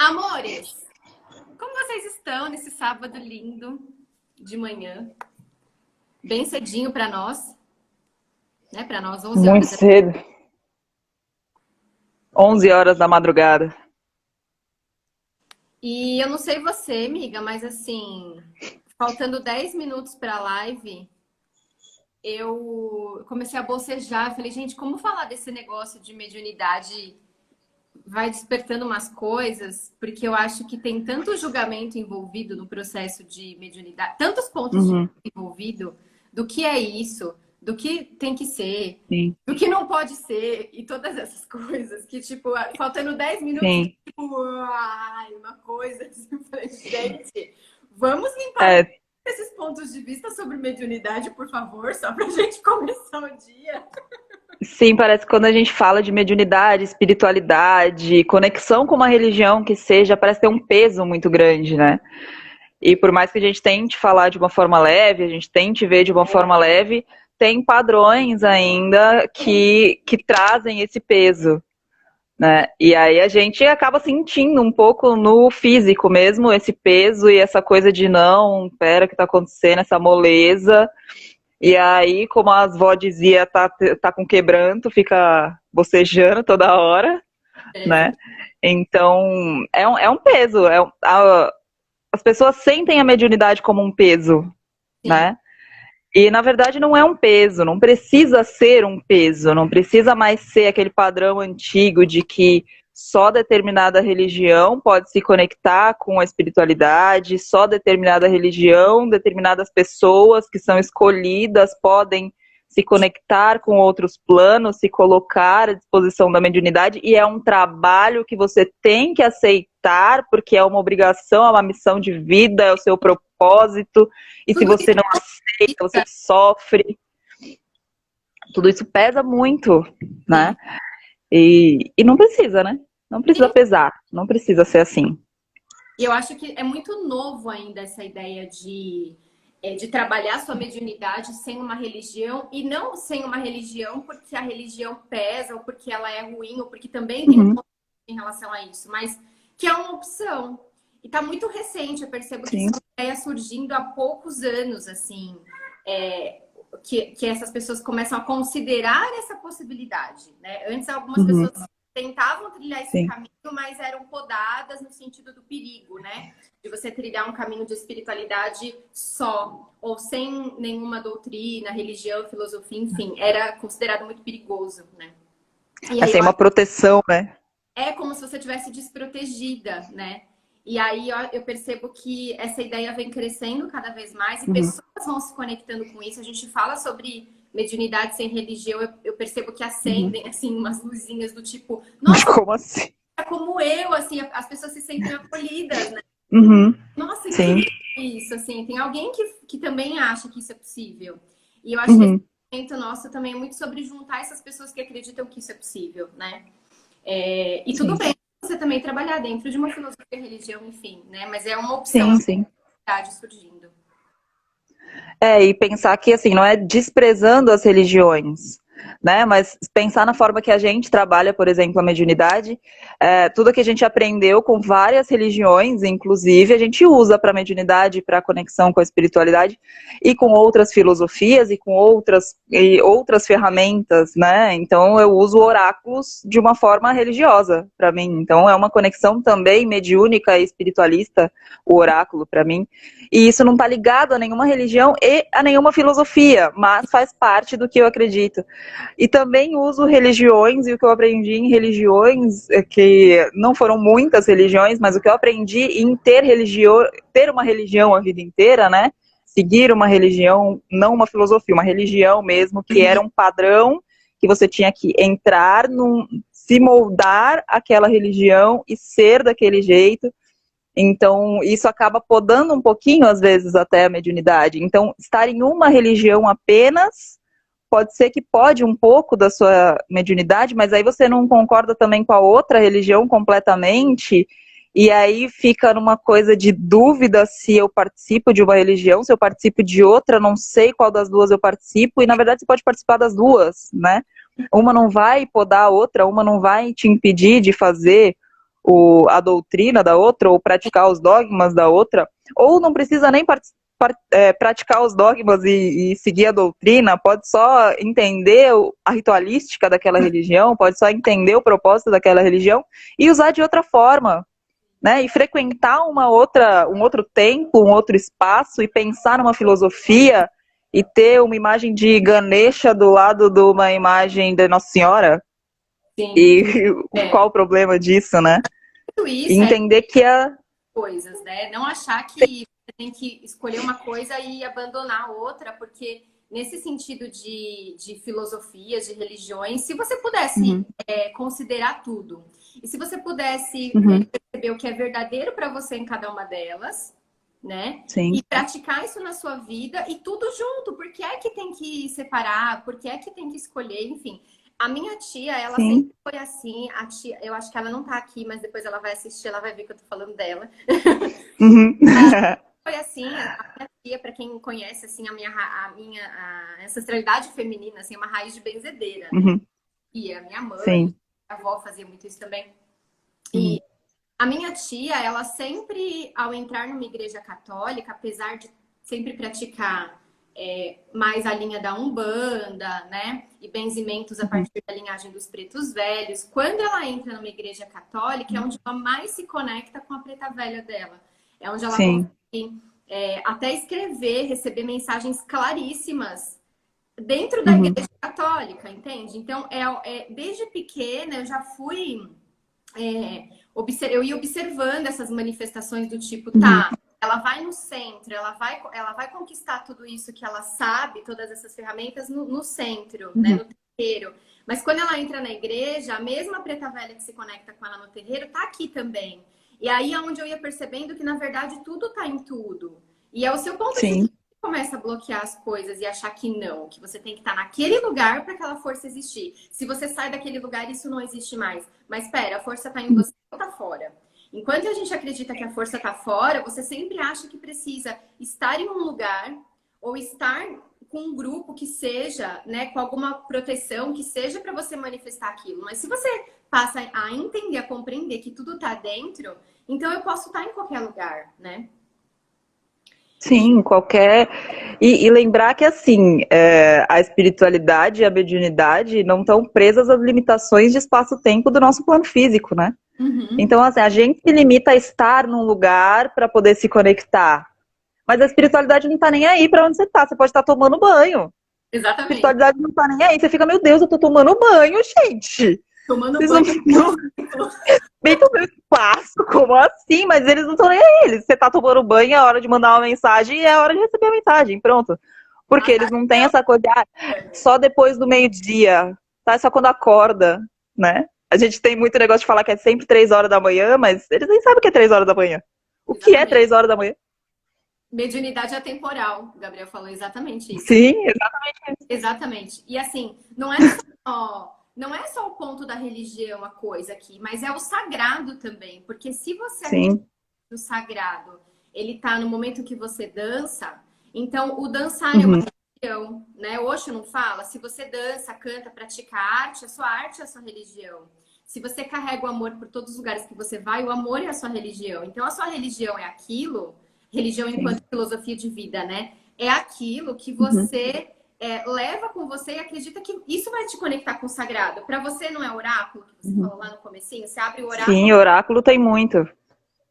Amores, como vocês estão nesse sábado lindo de manhã? Bem cedinho para nós, né? Para nós, 11 Muito horas. cedo. 11 horas da madrugada. E eu não sei você, amiga, mas assim, faltando 10 minutos para a live, eu comecei a bocejar. Falei, gente, como falar desse negócio de mediunidade vai despertando umas coisas, porque eu acho que tem tanto julgamento envolvido no processo de mediunidade, tantos pontos de Uhum, vista envolvido do que é isso, do que tem que ser, sim, do que não pode ser, e todas essas coisas que, tipo, faltando 10 minutos, sim. tipo, ai, uma coisa assim, eu falei, gente, vamos limpar É, esses pontos de vista sobre mediunidade, por favor, só pra gente começar o dia. sim, parece que quando a gente fala de mediunidade, espiritualidade, conexão com uma religião que seja, parece ter um peso muito grande, né? E por mais que a gente tente falar de uma forma leve, a gente tente ver de uma forma leve, tem padrões ainda que trazem esse peso, né? E aí a gente acaba sentindo um pouco no físico mesmo esse peso e essa coisa de não, pera, o que tá acontecendo, essa moleza. E aí, como as vó dizia, tá com quebranto, fica bocejando toda hora, É, né? Então, é um peso. As pessoas sentem a mediunidade como um peso, sim. né? E na verdade não é um peso, não precisa ser um peso, não precisa mais ser aquele padrão antigo de que só determinada religião pode se conectar com a espiritualidade, só determinada religião, determinadas pessoas que são escolhidas podem se conectar com outros planos, se colocar à disposição da mediunidade, e é um trabalho que você tem que aceitar, porque é uma obrigação, é uma missão de vida, é o seu propósito, e se Tudo você isso não aceita, você sofre, tudo isso pesa muito, sim. né? E não precisa, né? Não precisa pesar, não precisa ser assim. E eu acho que é muito novo ainda essa ideia de trabalhar sua mediunidade sem uma religião, e não sem uma religião porque a religião pesa, ou porque ela é ruim, ou porque também tem um Uhum, ponto em relação a isso, mas que é uma opção. E tá muito recente, eu percebo que sim. são ideias surgindo há poucos anos, assim, é, que essas pessoas começam a considerar essa possibilidade, né? Antes algumas Uhum, pessoas tentavam trilhar esse sim. caminho, mas eram podadas no sentido do perigo, né? De você trilhar um caminho de espiritualidade só, ou sem nenhuma doutrina, religião, filosofia, enfim, era considerado muito perigoso, né? E aí Assim, é uma proteção, né? é como se você tivesse desprotegida, né? E aí eu percebo que essa ideia vem crescendo cada vez mais e Uhum. pessoas vão se conectando com isso. A gente fala sobre mediunidade sem religião, eu percebo que Uhum. acendem assim umas luzinhas do tipo, Mas nossa, como assim? é como eu, assim, as pessoas se sentem acolhidas, né? Uhum, Nossa, sim. incrível isso, assim, tem alguém que também acha que isso é possível. E eu acho que esse Uhum, momento nosso também é muito sobre juntar essas pessoas que acreditam que isso é possível, né? É, e tudo sim. bem você também trabalhar dentro de uma filosofia, religião, enfim, né? Mas é uma opção, é Sim, uma sim. possibilidade surgindo. E pensar que, assim, não é desprezando as religiões, né? Mas pensar na forma que a gente trabalha, por exemplo, a mediunidade, tudo que a gente aprendeu com várias religiões, inclusive, a gente usa para a mediunidade, para a conexão com a espiritualidade, e com outras filosofias e com outras ferramentas, né? Então, eu uso oráculos de uma forma religiosa, para mim. Então, é uma conexão também mediúnica e espiritualista, o oráculo, para mim. E isso não está ligado a nenhuma religião e a nenhuma filosofia, mas faz parte do que eu acredito. E também uso religiões, e o que eu aprendi em religiões, que não foram muitas religiões, mas o que eu aprendi em ter uma religião a vida inteira, né? Seguir uma religião, não uma filosofia, uma religião mesmo, que era um padrão que você tinha que entrar, se moldar aquela religião e ser daquele jeito. Então, isso acaba podando um pouquinho, às vezes, até a mediunidade. Então, estar em uma religião apenas pode ser que pode um pouco da sua mediunidade, mas aí você não concorda também com a outra religião completamente, e aí fica numa coisa de dúvida se eu participo de uma religião, se eu participo de outra, não sei qual das duas eu participo, e na verdade você pode participar das duas, né? Uma não vai podar a outra, uma não vai te impedir de fazer a doutrina da outra, ou praticar os dogmas da outra, ou não precisa nem praticar os dogmas e seguir a doutrina, pode só entender a ritualística daquela religião, pode só entender o propósito daquela religião e usar de outra forma, né? E frequentar um outro tempo, um outro espaço e pensar numa filosofia e ter uma imagem de Ganesha do lado de uma imagem de Nossa Senhora. Sim. E qual o problema disso, né? Tudo isso e entender que coisas, né? Não achar que você tem que escolher uma coisa e abandonar a outra, porque nesse sentido de filosofias, de religiões, se você pudesse considerar tudo, e se você pudesse perceber o que é verdadeiro para você em cada uma delas, né? Sim. E praticar isso na sua vida e tudo junto, porque é que tem que separar, porque é que tem que escolher, enfim. A minha tia, ela sempre foi assim. A tia, eu acho que ela não tá aqui, mas depois ela vai assistir, ela vai ver que eu tô falando dela. Foi assim, a minha tia, para quem conhece assim a minha ancestralidade feminina, assim, é uma raiz de benzedeira, né? E a minha mãe, a avó fazia muito isso também. E a minha tia, ela sempre, ao entrar numa igreja católica, apesar de sempre praticar mais a linha da Umbanda, né? E benzimentos a partir da linhagem dos pretos velhos. Quando ela entra numa igreja católica, é onde ela mais se conecta com a preta velha dela. É onde ela consegue até escrever, receber mensagens claríssimas dentro da igreja católica, entende? Então, desde pequena, eu já fui... eu ia observando essas manifestações do tipo, ela vai no centro, ela vai conquistar tudo isso que ela sabe, todas essas ferramentas no centro, né, no terreiro. Mas quando ela entra na igreja, a mesma preta velha que se conecta com ela no terreiro tá aqui também. E aí é onde eu ia percebendo que, na verdade, tudo tá em tudo. E é o seu ponto de vista que começa a bloquear as coisas e achar que não, que você tem que estar naquele lugar para aquela força existir. Se você sai daquele lugar, isso não existe mais. Mas espera, a força tá em você ou tá fora? Enquanto a gente acredita que a força tá fora, você sempre acha que precisa estar em um lugar ou estar com um grupo que seja, né, com alguma proteção, que seja para você manifestar aquilo. Mas se você passa a entender, a compreender que tudo tá dentro, então eu posso estar em qualquer lugar, né? Sim, qualquer... E lembrar que, assim, a espiritualidade e a mediunidade não estão presas às limitações de espaço-tempo do nosso plano físico, né? Então, assim, a gente se limita a estar num lugar para poder se conectar. Mas a espiritualidade não tá nem aí para onde você tá. Você pode estar tomando banho. Exatamente. A espiritualidade não tá nem aí. Você fica, meu Deus, eu tô tomando banho, gente. Tomando banho. Dentro do espaço, como assim? Mas eles não estão nem aí. Você tá tomando banho, é hora de mandar uma mensagem e é hora de receber a mensagem, pronto. Porque eles não têm essa coisa só depois do meio-dia, tá? Só quando acorda, né? A gente tem muito negócio de falar que é sempre 3 horas da manhã, mas eles nem sabem o que é 3 horas da manhã. O que é 3 horas da manhã? Mediunidade atemporal, o Gabriel falou exatamente isso. Sim, exatamente isso. Exatamente. E assim, não é só o ponto da religião a coisa aqui, mas é o sagrado também. Porque se você acredita no sagrado, ele tá no momento que você dança, então o dançar é uma religião, né? O Osho não fala, se você dança, canta, pratica arte é a sua religião. Se você carrega o amor por todos os lugares que você vai, o amor é a sua religião. Então a sua religião é aquilo, religião enquanto filosofia de vida, né? É aquilo que você... leva com você e acredita que isso vai te conectar com o sagrado. Para você não é oráculo, que você falou lá no comecinho? Você abre o oráculo. Sim, oráculo tem muito.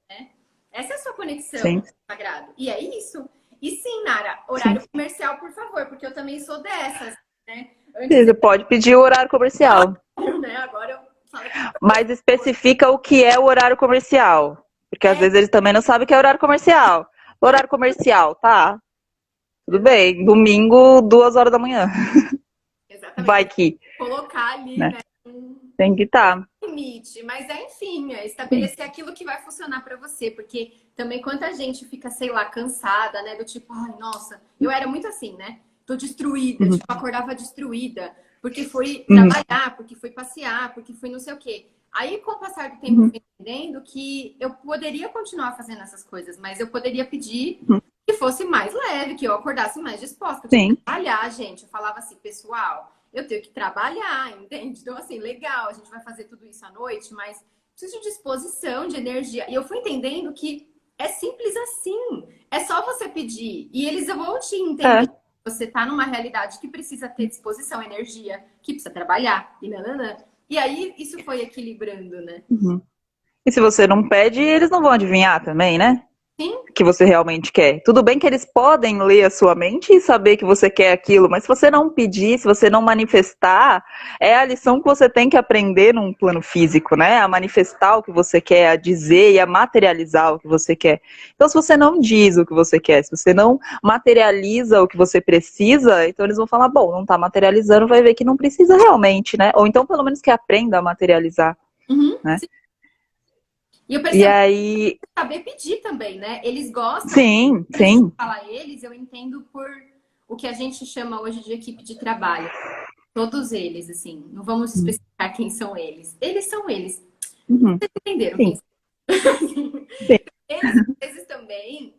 Né? Essa é a sua conexão com o sagrado. E é isso. E sim, Nara, horário comercial, por favor, porque eu também sou dessas, né? Você pode pedir o horário comercial. Né? Agora eu falo que... Mas especifica o que é o horário comercial. Porque às vezes eles também não sabem o que é horário comercial. Horário comercial, tá? Tudo bem, domingo, 2 horas da manhã. Exatamente. Vai que. Colocar ali, né? Tem que estar. Limite, mas enfim, estabelecer aquilo que vai funcionar para você, porque também quanta gente fica, sei lá, cansada, né? Do tipo, ai, nossa, eu era muito assim, né? Tô destruída, tipo, acordava destruída, porque fui trabalhar, porque fui passear, porque fui não sei o quê. Aí, com o passar do tempo, eu fui entendendo que eu poderia continuar fazendo essas coisas, mas eu poderia pedir que fosse mais leve, que eu acordasse mais disposta. Eu tinha que trabalhar, gente. Eu falava assim, pessoal, eu tenho que trabalhar, entende? Então, assim, legal, a gente vai fazer tudo isso à noite, mas preciso de disposição, de energia. E eu fui entendendo que é simples assim. É só você pedir. E eles vão te entender. Você tá numa realidade que precisa ter disposição, energia, que precisa trabalhar. E nananã. E aí, isso foi equilibrando, né? Uhum. E se você não pede, eles não vão adivinhar também, né? Sim. Que você realmente quer. Tudo bem que eles podem ler a sua mente e saber que você quer aquilo, mas se você não pedir, se você não manifestar, é a lição que você tem que aprender num plano físico, né? A manifestar o que você quer, a dizer e a materializar o que você quer. Então, se você não diz o que você quer, se você não materializa o que você precisa, então eles vão falar, bom, não tá materializando, vai ver que não precisa realmente, né? Ou então, pelo menos que aprenda a materializar, Uhum. né? E eu E percebo aí, saber pedir também, né? Eles gostam. sim, Quando a gente sim. fala eles, eu entendo por o que a gente chama hoje de equipe de trabalho. Todos eles, assim. Não vamos especificar quem são eles. Eles são eles. Uhum. Vocês entenderam quem Sim, são? sim. Eles, às vezes, também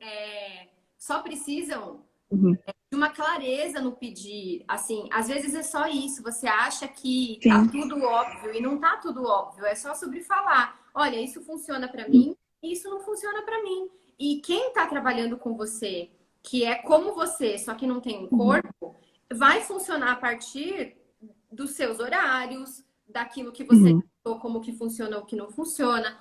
só precisam Uhum. de uma clareza no pedir. Assim, às vezes é só isso. Você acha que tá Sim. tudo óbvio e não tá tudo óbvio. É só sobre falar. Olha, isso funciona para mim e isso não funciona para mim. E quem tá trabalhando com você, que é como você, só que não tem um Uhum. corpo, vai funcionar a partir dos seus horários, daquilo que você Uhum. como que funciona ou que não funciona.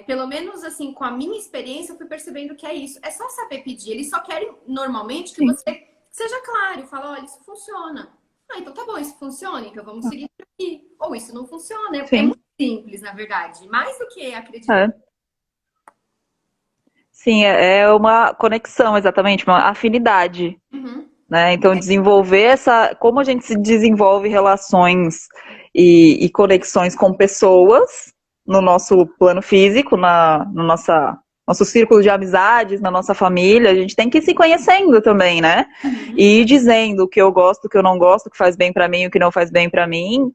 Pelo menos assim, com a minha experiência, eu fui percebendo que é isso. É só saber pedir. Eles só querem normalmente que Sim. você seja claro e fala, olha, isso funciona. Ah, então tá bom, isso funciona, então vamos seguir por aqui. Ou isso não funciona. É Sim. muito simples, na verdade. Mais do que acreditar. É. Sim, é uma conexão, exatamente, uma afinidade, Uhum. né? Então, desenvolver essa. Como a gente se desenvolve relações e conexões com pessoas no nosso plano físico, no nosso círculo de amizades, na nossa família, a gente tem que ir se conhecendo também, né? Uhum. E ir dizendo o que eu gosto, o que eu não gosto, o que faz bem para mim, o que não faz bem para mim,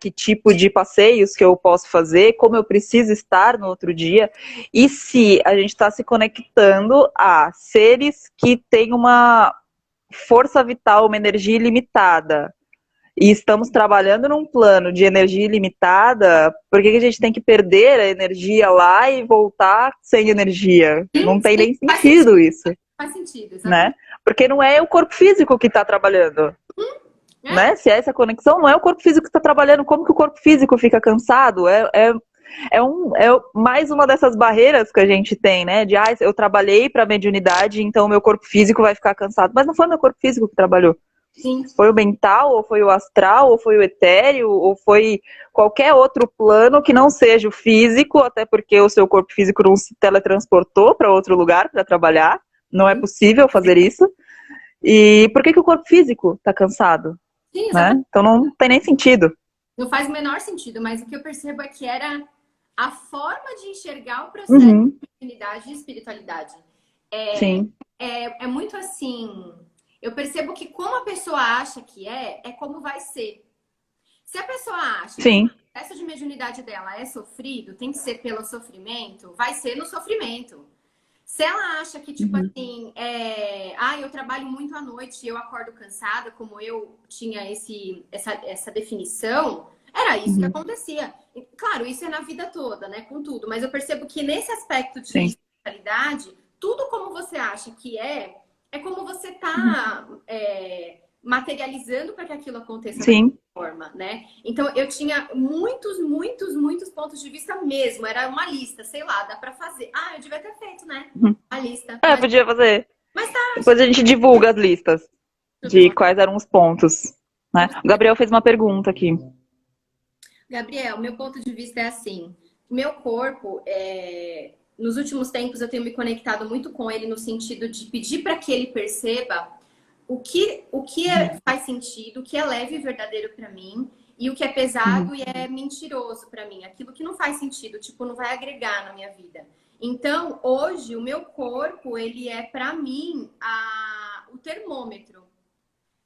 que tipo de passeios que eu posso fazer, como eu preciso estar no outro dia. E se a gente está se conectando a seres que têm uma força vital, uma energia ilimitada, e estamos trabalhando num plano de energia ilimitada, por que a gente tem que perder a energia lá e voltar sem energia? Sim, Não tem sim, nem faz sentido. sentido isso, Faz sentido, né? exatamente. Porque não é o corpo físico que está trabalhando, É, né? Se é essa conexão, não é o corpo físico que está trabalhando. Como que o corpo físico fica cansado? É mais uma dessas barreiras que a gente tem, né? De, eu trabalhei para a mediunidade, então meu corpo físico vai ficar cansado. Mas não foi meu corpo físico que trabalhou. sim. Foi o mental, ou foi o astral, ou foi o etéreo, ou foi qualquer outro plano que não seja o físico, até porque o seu corpo físico não se teletransportou para outro lugar para trabalhar. Não é Sim, possível fazer isso. E por que o corpo físico está cansado? sim, Né? exatamente. Então não tem nem sentido. Não faz o menor sentido, mas o que eu percebo é que era a forma de enxergar o processo Uhum. de divinidade e espiritualidade. Sim, É muito assim. Eu percebo que como a pessoa acha que é como vai ser. Se a pessoa acha que o sim. processo de mediunidade dela é sofrido, tem que ser pelo sofrimento, vai ser no sofrimento. Se ela acha que, tipo Uhum. assim, eu trabalho muito à noite e eu acordo cansada, como eu tinha essa definição, era isso que Uhum. acontecia. E, claro, isso é na vida toda, né? Com tudo. Mas eu percebo que nesse aspecto de Sim. espiritualidade, tudo como você acha que é como você Uhum. tá materializando para que aquilo aconteça daquela Sim. forma, né? Então eu tinha muitos, muitos, muitos pontos de vista mesmo. Era uma lista, sei lá, dá para fazer. Ah, eu devia ter feito, né? Uhum. A lista. Podia fazer. Mas tá, Depois a gente divulga as listas super de bom. quais eram os pontos. Né? O Gabriel fez uma pergunta aqui. Gabriel, meu ponto de vista é assim: meu corpo, nos últimos tempos, eu tenho me conectado muito com ele no sentido de pedir para que ele perceba faz sentido, o que é leve e verdadeiro para mim, e o que é pesado Uhum. e é mentiroso para mim, aquilo que não faz sentido, tipo, não vai agregar na minha vida. Então, hoje, o meu corpo, ele é para mim o termômetro.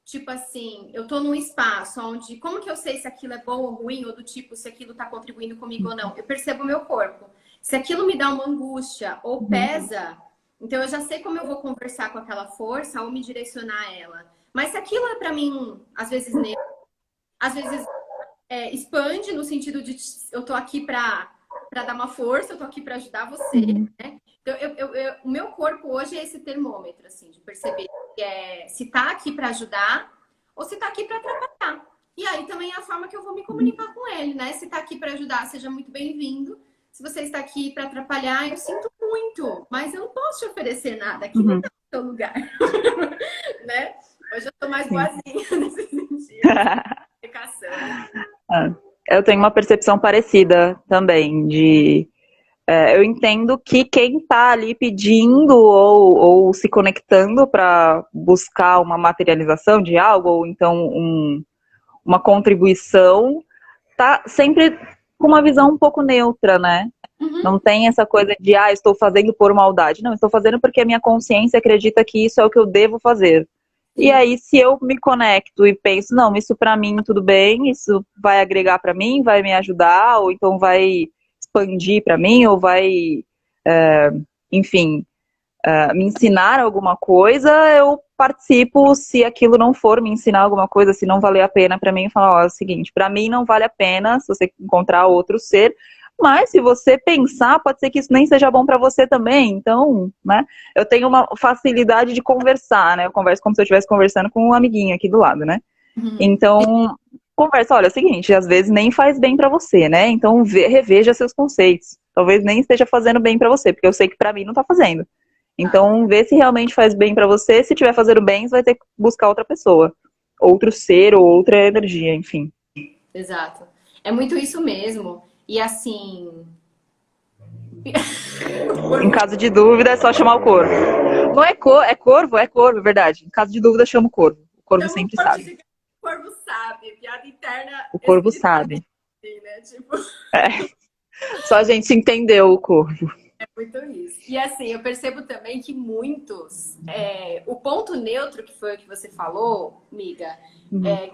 Tipo assim, eu tô num espaço onde, como que eu sei se aquilo é bom ou ruim, ou do tipo, se aquilo tá contribuindo comigo ou não? Eu percebo o meu corpo. Se aquilo me dá uma angústia ou Uhum. pesa, então eu já sei como eu vou conversar com aquela força ou me direcionar a ela. Mas se aquilo é pra mim, às vezes, às vezes expande no sentido de eu tô aqui pra para dar uma força, eu tô aqui para ajudar você, né? Então, o meu corpo hoje é esse termômetro, assim, de perceber se tá aqui para ajudar ou se tá aqui para atrapalhar. E aí também é a forma que eu vou me comunicar com ele, né? Se tá aqui para ajudar, seja muito bem-vindo. Se você está aqui para atrapalhar, eu sinto muito, mas eu não posso te oferecer nada. Aqui não é o seu lugar, né? Hoje eu tô mais boazinha nesse sentido. Eu tenho uma percepção parecida também eu entendo que quem está ali pedindo ou se conectando para buscar uma materialização de algo, ou então uma contribuição, tá sempre com uma visão um pouco neutra, né? Não tem essa coisa de, estou fazendo por maldade. Não, estou fazendo porque a minha consciência acredita que isso é o que eu devo fazer. E aí, se eu me conecto e penso, não, isso pra mim tudo bem, isso vai agregar pra mim, vai me ajudar, ou então vai expandir pra mim, ou vai, enfim, me ensinar alguma coisa, eu participo. Se aquilo não for me ensinar alguma coisa, se não valer a pena pra mim, eu falo, é o seguinte, pra mim não vale a pena, se você encontrar outro ser. Mas se você pensar, pode ser que isso nem seja bom para você também. Então, né? Eu tenho uma facilidade de conversar, né? Eu converso como se eu estivesse conversando com um amiguinho aqui do lado, né? Então, conversa, olha, é o seguinte, às vezes nem faz bem para você, né? Então, reveja seus conceitos. Talvez nem esteja fazendo bem para você, porque eu sei que para mim não tá fazendo. Então, vê se realmente faz bem para você. Se tiver fazendo bem, você vai ter que buscar outra pessoa. Outro ser ou outra energia, enfim. Exato. É muito isso mesmo. E assim... Em caso de dúvida, é só chamar o corvo. Não é corvo, é corvo, verdade. Em caso de dúvida, chama o corvo. O corvo sempre sabe. O corvo sabe, piada interna. O corvo sabe. Né? Tipo... Só a gente entendeu o corvo. É muito isso. E assim, eu percebo também que muitos... o ponto neutro, que foi o que você falou, amiga,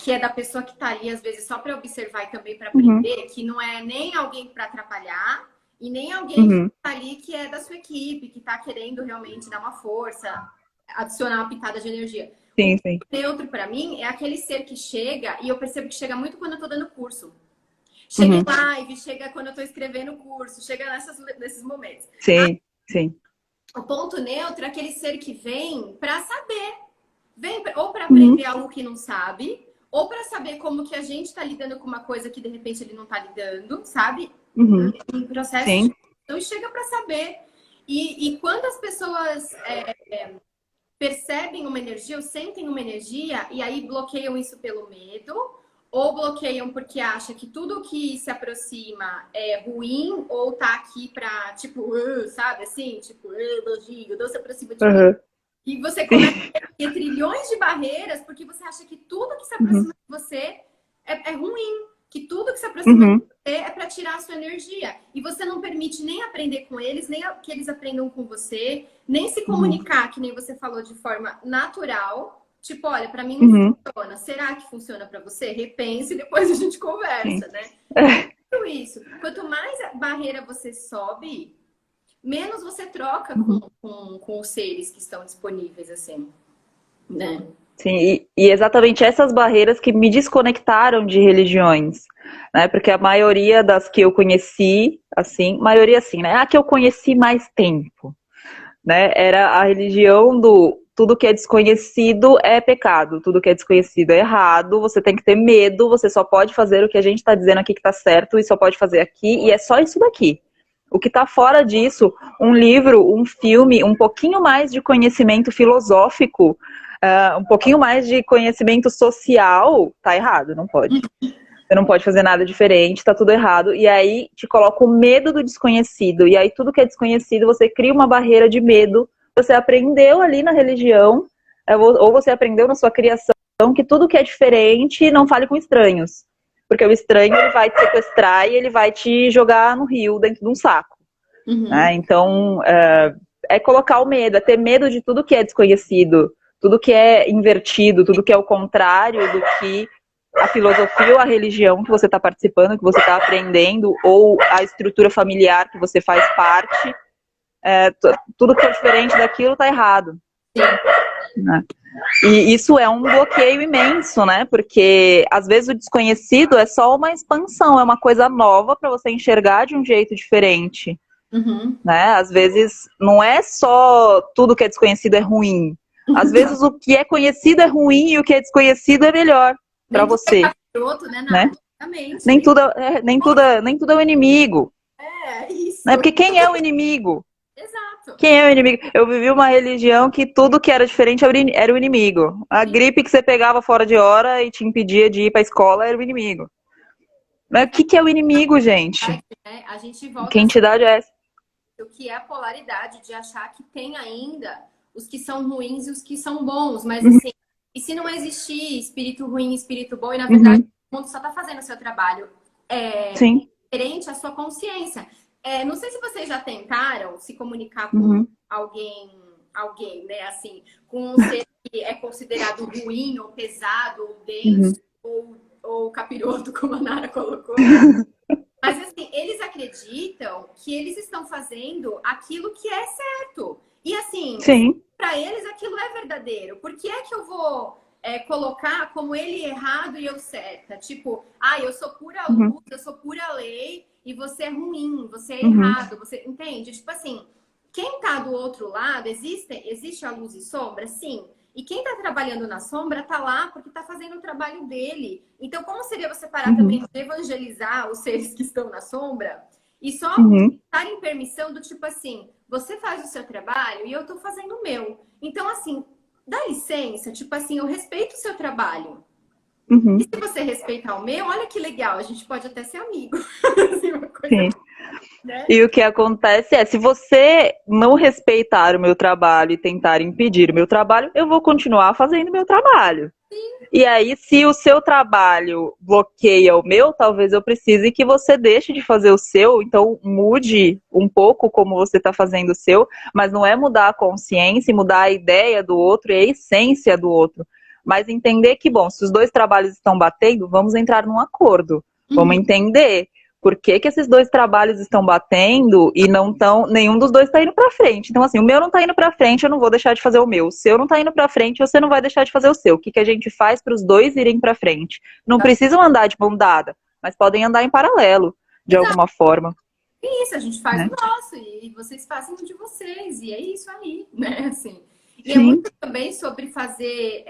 que é da pessoa que tá ali, às vezes, só para observar e também para aprender, que não é nem alguém para atrapalhar e nem alguém que tá ali que é da sua equipe, que tá querendo realmente dar uma força, adicionar uma pitada de energia. Sim, sim. O neutro, para mim, é aquele ser que chega, e eu percebo que chega muito quando eu tô dando curso. Chega em live, chega quando eu tô escrevendo o curso, chega nesses momentos. Sim, sim. O ponto neutro é aquele ser que vem para saber. Vem ou para aprender algo que não sabe, ou para saber como que a gente tá lidando com uma coisa que de repente ele não tá lidando, sabe? Em processo de... Então chega para saber. E quando as pessoas percebem uma energia ou sentem uma energia, e aí bloqueiam isso pelo medo, ou bloqueiam porque acha que tudo que se aproxima é ruim, ou tá aqui pra, tipo, sabe assim? Tipo, elogio, não se aproxima de mim. E você começa a ter trilhões de barreiras porque você acha que tudo que se aproxima de você é ruim. Que tudo que se aproxima de você é pra tirar a sua energia. E você não permite nem aprender com eles, nem que eles aprendam com você, nem se comunicar, que nem você falou, de forma natural. Tipo, olha, pra mim não funciona. Será que funciona pra você? Repense e depois a gente conversa, né? Tudo isso. Quanto mais barreira você sobe, menos você troca com os seres que estão disponíveis, assim, né? Sim, e exatamente essas barreiras que me desconectaram de religiões, né? Porque a maioria das que eu conheci, assim, maioria assim, né? A que eu conheci mais tempo, né? Era a religião do tudo que é desconhecido é pecado, tudo que é desconhecido é errado, você tem que ter medo, você só pode fazer o que a gente está dizendo aqui que está certo e só pode fazer aqui, e é só isso daqui. O que está fora disso, um livro, um filme, um pouquinho mais de conhecimento filosófico, um pouquinho mais de conhecimento social, tá errado, não pode. Você não pode fazer nada diferente, tá tudo errado. E aí te coloca o medo do desconhecido. E aí tudo que é desconhecido, você cria uma barreira de medo. Você aprendeu ali na religião, ou você aprendeu na sua criação, que tudo que é diferente não fale com estranhos. Porque o estranho, ele vai te sequestrar e ele vai te jogar no rio, dentro de um saco. Né? Então, é colocar o medo, é ter medo de tudo que é desconhecido, tudo que é invertido, tudo que é o contrário do que a filosofia ou a religião que você está participando, que você está aprendendo, ou a estrutura familiar que você faz parte, tudo que é diferente daquilo está errado. né? E isso é um bloqueio imenso, né? Porque às vezes o desconhecido é só uma expansão, é uma coisa nova para você enxergar de um jeito diferente, Uhum. né? Às vezes não é só tudo que é desconhecido é ruim. Às vezes o que é conhecido é ruim e o que é desconhecido é melhor para Nem tudo é você, capiroto, né, né? Nath? Exatamente. Nem tudo é o inimigo, É né? isso. Porque quem é o inimigo? Exato. Quem é o inimigo? Eu vivi uma religião que tudo que era diferente era o inimigo. A gripe que você pegava fora de hora e te impedia de ir para a escola era o inimigo. Mas o que é o inimigo, gente? Né? A gente Que volta entidade é essa? o que é a polaridade de achar que tem ainda os que são ruins e os que são bons, mas assim, e se não existir espírito ruim e espírito bom, e na verdade Uhum. o mundo só está fazendo o seu trabalho Sim. diferente à sua consciência. Não sei se vocês já tentaram se comunicar com Uhum. alguém, né, assim, com um ser que é considerado ruim ou pesado ou Uhum. denso ou capiroto, como a Nara colocou. Mas assim, eles acreditam que eles estão fazendo aquilo que é certo. E assim, Sim. para eles aquilo é verdadeiro. Por que é que eu vou colocar como ele errado e eu certa? Tipo, eu sou pura Uhum. luz, eu sou pura lei e você é ruim, você é Uhum. errado, você entende? Tipo assim, quem tá do outro lado, existe a luz e sombra? Sim. E quem está trabalhando na sombra está lá porque está fazendo o trabalho dele. Então, como seria você parar Uhum. também de evangelizar os seres que estão na sombra e só Uhum. estar em permissão do tipo assim, você faz o seu trabalho e eu estou fazendo o meu. Então, assim, dá licença, tipo assim, eu respeito o seu trabalho. E Uhum. se você respeitar o meu, olha que legal, a gente pode até ser amigo. Assim, uma coisa, Sim. né? E o que acontece é, se você não respeitar o meu trabalho e tentar impedir o meu trabalho, eu vou continuar fazendo o meu trabalho. E aí, se o seu trabalho bloqueia o meu, talvez eu precise que você deixe de fazer o seu, então mude um pouco como você está fazendo o seu, mas não é mudar a consciência e mudar a ideia do outro e a essência do outro. Mas entender que, bom, se os dois trabalhos estão batendo, vamos entrar num acordo. Vamos Uhum. entender por que que esses dois trabalhos estão batendo e não estão, nenhum dos dois está indo para frente. Então, assim, o meu não está indo para frente, eu não vou deixar de fazer o meu. O seu não está indo para frente, você não vai deixar de fazer o seu. O que que a gente faz para os dois irem para frente? Não precisam andar de mão dada, mas podem andar em paralelo, de Exato. alguma forma, É isso, a gente faz o né? nosso e vocês fazem o de vocês. E é isso aí, né? Assim. E é Sim. muito também sobre fazer,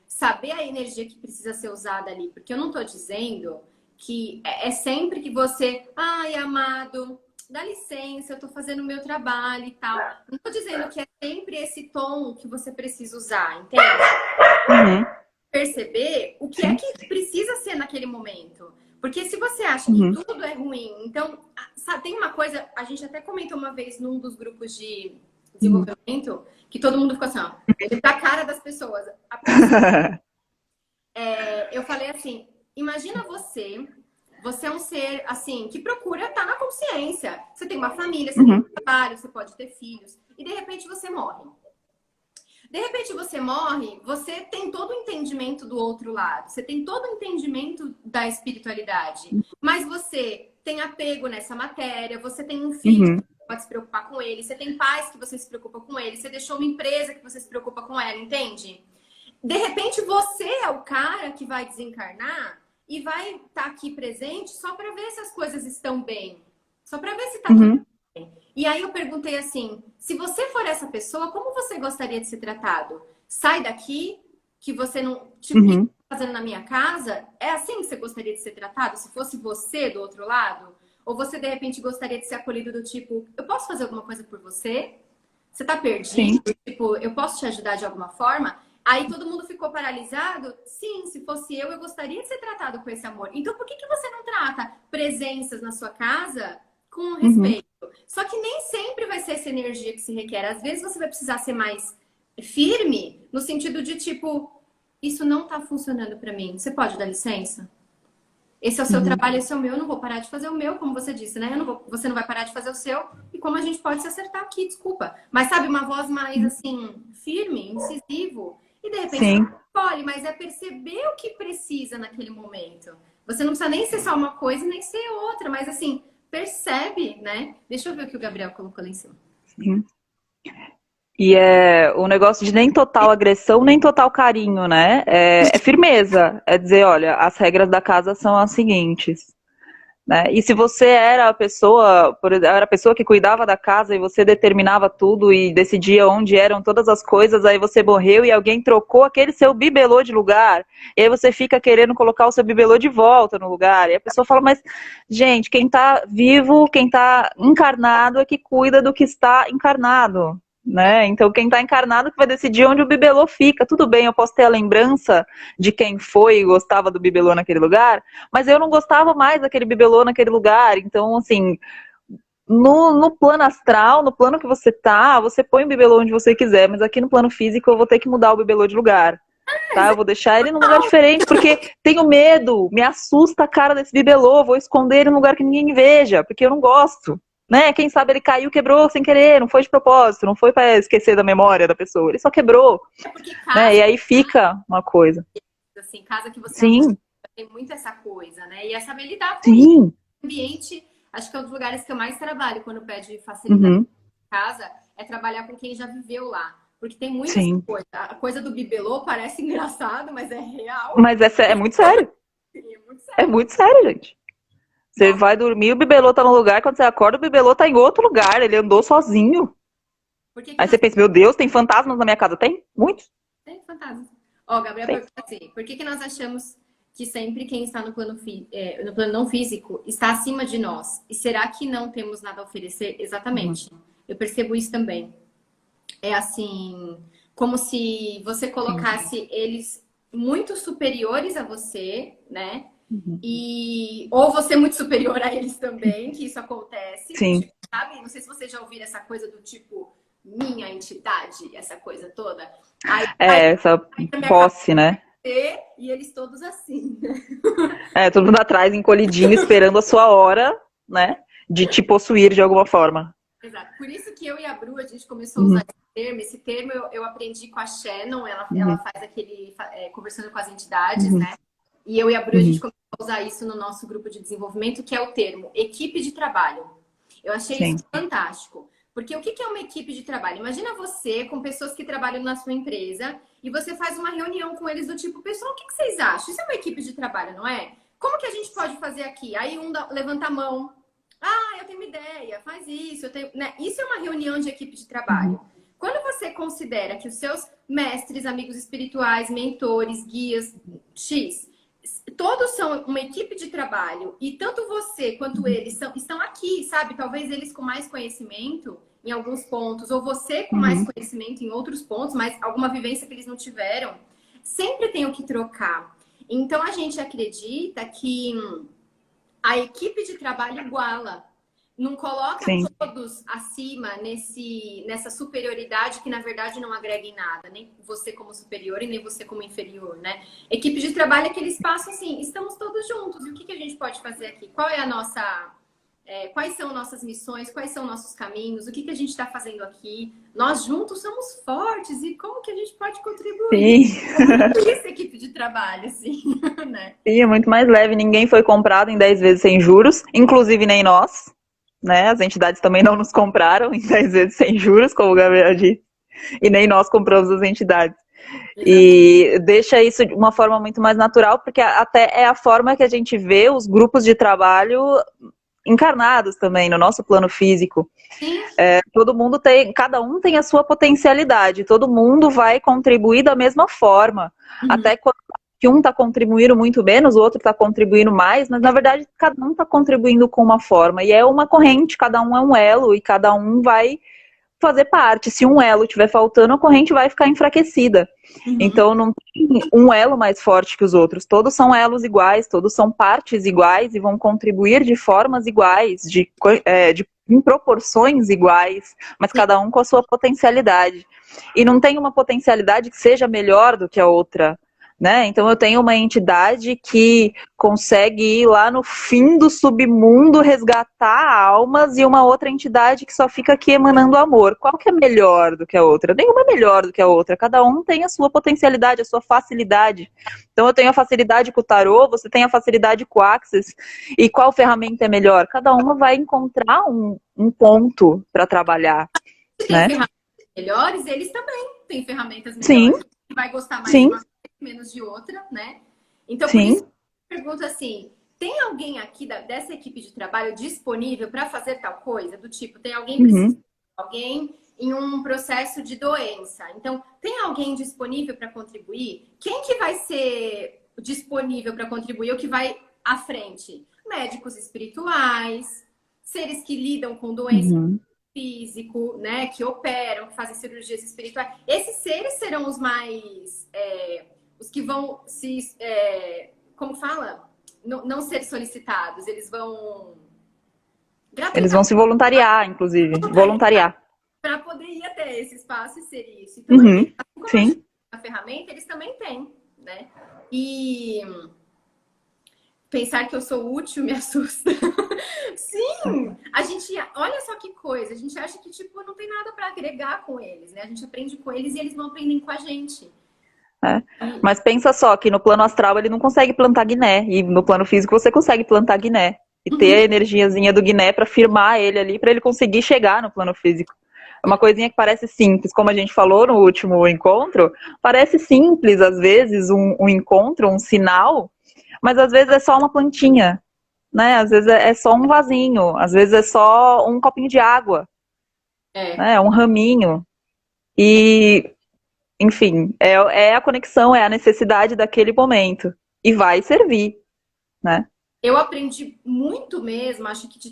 saber a energia que precisa ser usada ali. Porque eu não estou dizendo que é sempre que você, ai, amado, dá licença, eu estou fazendo o meu trabalho e tal. Não estou dizendo que é sempre esse tom que você precisa usar, entende? Uhum. Perceber o que é Sim. que precisa ser naquele momento. Porque se você acha que Uhum. tudo é ruim, então, sabe, tem uma coisa, a gente até comentou uma vez num dos grupos de Uhum. desenvolvimento, que todo mundo ficou assim, ó, da cara das pessoas. Eu falei assim, imagina você é um ser, assim, que procura estar na consciência. Você tem uma família, você tem um Uhum. trabalho, você pode ter filhos, e de repente você morre. De repente você morre, você tem todo o entendimento do outro lado, você tem todo o entendimento da espiritualidade, mas você tem apego nessa matéria, você tem um filho Uhum. que você pode se preocupar com ele, você tem pais que você se preocupa com ele, você deixou uma empresa que você se preocupa com ela, entende? De repente você é o cara que vai desencarnar e vai estar aqui presente só para ver se as coisas estão bem, só para ver se está tudo Uhum. bem. E aí eu perguntei assim: se você for essa pessoa, como você gostaria de ser tratado? Sai daqui, que você não. Tipo, o que você Uhum. está fazendo na minha casa? É assim que você gostaria de ser tratado? Se fosse você do outro lado? Ou você de repente gostaria de ser acolhido do tipo: eu posso fazer alguma coisa por você? Você tá Sim. perdido? Tipo, eu posso te ajudar de alguma forma? Aí todo mundo ficou paralisado. Sim, se fosse eu gostaria de ser tratado com esse amor. Então por que que você não trata presenças na sua casa com Uhum. respeito? Só que nem sempre vai ser essa energia que se requer. Às vezes você vai precisar ser mais firme no sentido de tipo, isso não tá funcionando para mim. Você pode dar licença? Esse é o seu Uhum. trabalho, esse é o meu. Eu não vou parar de fazer o meu, como você disse, né? Você não vai parar de fazer o seu. E como a gente pode se acertar aqui, desculpa. Mas sabe, uma voz mais assim, firme, incisivo. E de repente você Sim. escolhe, mas é perceber o que precisa naquele momento. Você não precisa nem ser só uma coisa, nem ser outra, mas assim, percebe, né? Deixa eu ver o que o Gabriel colocou lá em cima. Sim. E é o negócio de nem total agressão, nem total carinho, né? É firmeza. É dizer, olha, as regras da casa são as seguintes. Né? E se você era a pessoa, era a pessoa que cuidava da casa e você determinava tudo e decidia onde eram todas as coisas, aí você morreu e alguém trocou aquele seu bibelô de lugar, e aí você fica querendo colocar o seu bibelô de volta no lugar, e a pessoa fala, mas, gente, quem tá vivo, quem tá encarnado é que cuida do que está encarnado. Né? Então quem está encarnado que vai decidir onde o bibelô fica. Tudo bem, eu posso ter a lembrança de quem foi e gostava do bibelô naquele lugar, mas eu não gostava mais daquele bibelô naquele lugar. Então, assim, no plano astral, no plano que você tá, você põe o bibelô onde você quiser, mas aqui no plano físico eu vou ter que mudar o bibelô de lugar. Tá? Eu vou deixar ele num lugar diferente, porque tenho medo, me assusta a cara desse bibelô, vou esconder ele num lugar que ninguém veja, porque eu não gosto. Né? Quem sabe ele caiu, quebrou sem querer, não foi de propósito, não foi para esquecer da memória da pessoa, ele só quebrou. É porque Né? casa, E aí fica uma coisa. assim, casa que você Sim, tem muito essa coisa, né? E é saber lidar com isso. sim. O ambiente, acho que é um dos lugares que eu mais trabalho quando pede facilidade Uhum, em casa, é trabalhar com quem já viveu lá. Porque tem muitas sim. coisas. A coisa do bibelô parece engraçado, mas é real. Mas é muito sério. É muito É sério. muito sério, gente. Você Nossa, vai dormir, o bibelô tá num lugar, quando você acorda, o bibelô tá em outro lugar, ele andou sozinho. por que que Aí nós você pensa, meu Deus, tem fantasmas na minha casa? Tem? Muitos? tem fantasma? Ó, Gabriel Tem. pergunta assim, por que que nós achamos que sempre quem está no plano, no plano não físico está acima de nós? E será que não temos nada a oferecer? Uhum. Exatamente. Eu percebo isso também. É assim, como se você Sim. colocasse eles muito superiores a você, né? Uhum. E ou você muito superior a eles também, que isso acontece, do Sim. tipo, sabe? Não sei se vocês já ouviram essa coisa do tipo minha entidade, essa coisa toda. Aí Essa na minha cabeça posse, né? e eles todos assim, né? Todo mundo atrás, encolhidinho, esperando a sua hora, né? De te possuir de alguma forma. Exato. Por isso que eu e a Bru, a gente começou a usar Uhum. esse termo. Esse termo eu aprendi com a Shannon, ela Uhum. faz aquele conversando com as entidades, Uhum. né? E eu e a Bru, a gente Uhum. começou a usar isso no nosso grupo de desenvolvimento, que é o termo equipe de trabalho. Eu achei isso Sim. fantástico. Porque o que é uma equipe de trabalho? Imagina você com pessoas que trabalham na sua empresa e você faz uma reunião com eles do tipo, pessoal, o que vocês acham? Isso é uma equipe de trabalho, não é? Como que a gente pode fazer aqui? Aí um levanta a mão. Ah, eu tenho uma ideia, faz isso, eu tenho, né? Isso é uma reunião de equipe de Uhum. trabalho. Quando você considera que os seus mestres, amigos espirituais, mentores, guias, X, todos são uma equipe de trabalho e tanto você quanto Uhum. eles estão aqui, sabe? Talvez eles com mais conhecimento em alguns pontos, ou você com mais Uhum. conhecimento em outros pontos, mas alguma vivência que eles não tiveram, sempre tem o que trocar. Então a gente acredita que a equipe de trabalho iguala. Não coloca Sim. todos acima nessa superioridade que, na verdade, não agrega em nada. Nem você como superior e nem você como inferior, né? Equipe de trabalho é aquele espaço assim, estamos todos juntos. E o que a gente pode fazer aqui? Qual é a nossa... quais são nossas missões? Quais são nossos caminhos? O que a gente está fazendo aqui? Nós juntos somos fortes e como que a gente pode contribuir? Sim. Essa equipe de trabalho, assim, né? Sim, é muito mais leve. Ninguém foi comprado em 10 vezes sem juros, inclusive nem nós. Né? As entidades também não nos compraram em 10 vezes sem juros, como o Gabriel disse. E nem nós compramos as entidades. Exatamente. E deixa isso de uma forma muito mais natural, porque até é a forma que a gente vê os grupos de trabalho encarnados também no nosso plano físico. Sim. Todo mundo tem, cada um tem a sua potencialidade, todo mundo vai contribuir da mesma forma. Uhum. Até quando que um está contribuindo muito menos, o outro está contribuindo mais, mas na verdade cada um está contribuindo com uma forma. E é uma corrente, cada um é um elo e cada um vai fazer parte. Se um elo estiver faltando, a corrente vai ficar enfraquecida. Uhum. Então não tem um elo mais forte que os outros. Todos são elos iguais, todos são partes iguais e vão contribuir de formas iguais, em proporções iguais, mas cada um com a sua potencialidade. E não tem uma potencialidade que seja melhor do que a outra. Né? Então eu tenho uma entidade que consegue ir lá no fim do submundo resgatar almas e uma outra entidade que só fica aqui emanando amor. Qual que é melhor do que a outra? Nenhuma é melhor do que a outra. Cada um tem a sua potencialidade, a sua facilidade. Então eu tenho a facilidade com o tarô, você tem a facilidade com o Axis. E qual ferramenta é melhor? Cada uma vai encontrar um ponto para trabalhar, Você tem né? ferramenta melhores, eles também têm ferramentas Sim, melhores. Vai gostar mais de sim, uma coisa, menos de outra, né? Então, por isso, sim. eu pergunto assim, tem alguém aqui dessa equipe de trabalho disponível para fazer tal coisa? Do tipo, tem alguém precisando, Uhum, alguém em um processo de doença. Então, tem alguém disponível para contribuir? Quem que vai ser disponível para contribuir ou que vai à frente? Médicos espirituais, seres que lidam com doenças uhum. físico, né, que operam, que fazem cirurgias espirituais. Esses seres serão os mais, os que vão se, como fala? Não ser solicitados, eles vão Eles vão gratuitamente se voluntariar, inclusive. Voluntariar. para poder ir até esse espaço e ser isso. Então, Uhum, assim como a gente sim. tem a ferramenta, eles também têm, né? E pensar que eu sou útil me assusta. Sim, a gente, olha só que coisa, a gente acha que tipo não tem nada para agregar com eles, né? A gente aprende com eles e eles não aprendem com a gente. É. E, Mas pensa só que no plano astral ele não consegue plantar guiné. E no plano físico você consegue plantar guiné. E ter a uhum, energiazinha do guiné para firmar ele ali, para ele conseguir chegar no plano físico. É uma coisinha que parece simples, como a gente falou no último encontro, parece simples às vezes um encontro, um sinal, mas às vezes é só uma plantinha, né? Às vezes é só um vasinho, às vezes é só um copinho de água, é, né? Um raminho. E enfim, é a conexão, é a necessidade daquele momento. E vai servir, né? eu aprendi muito mesmo, acho que de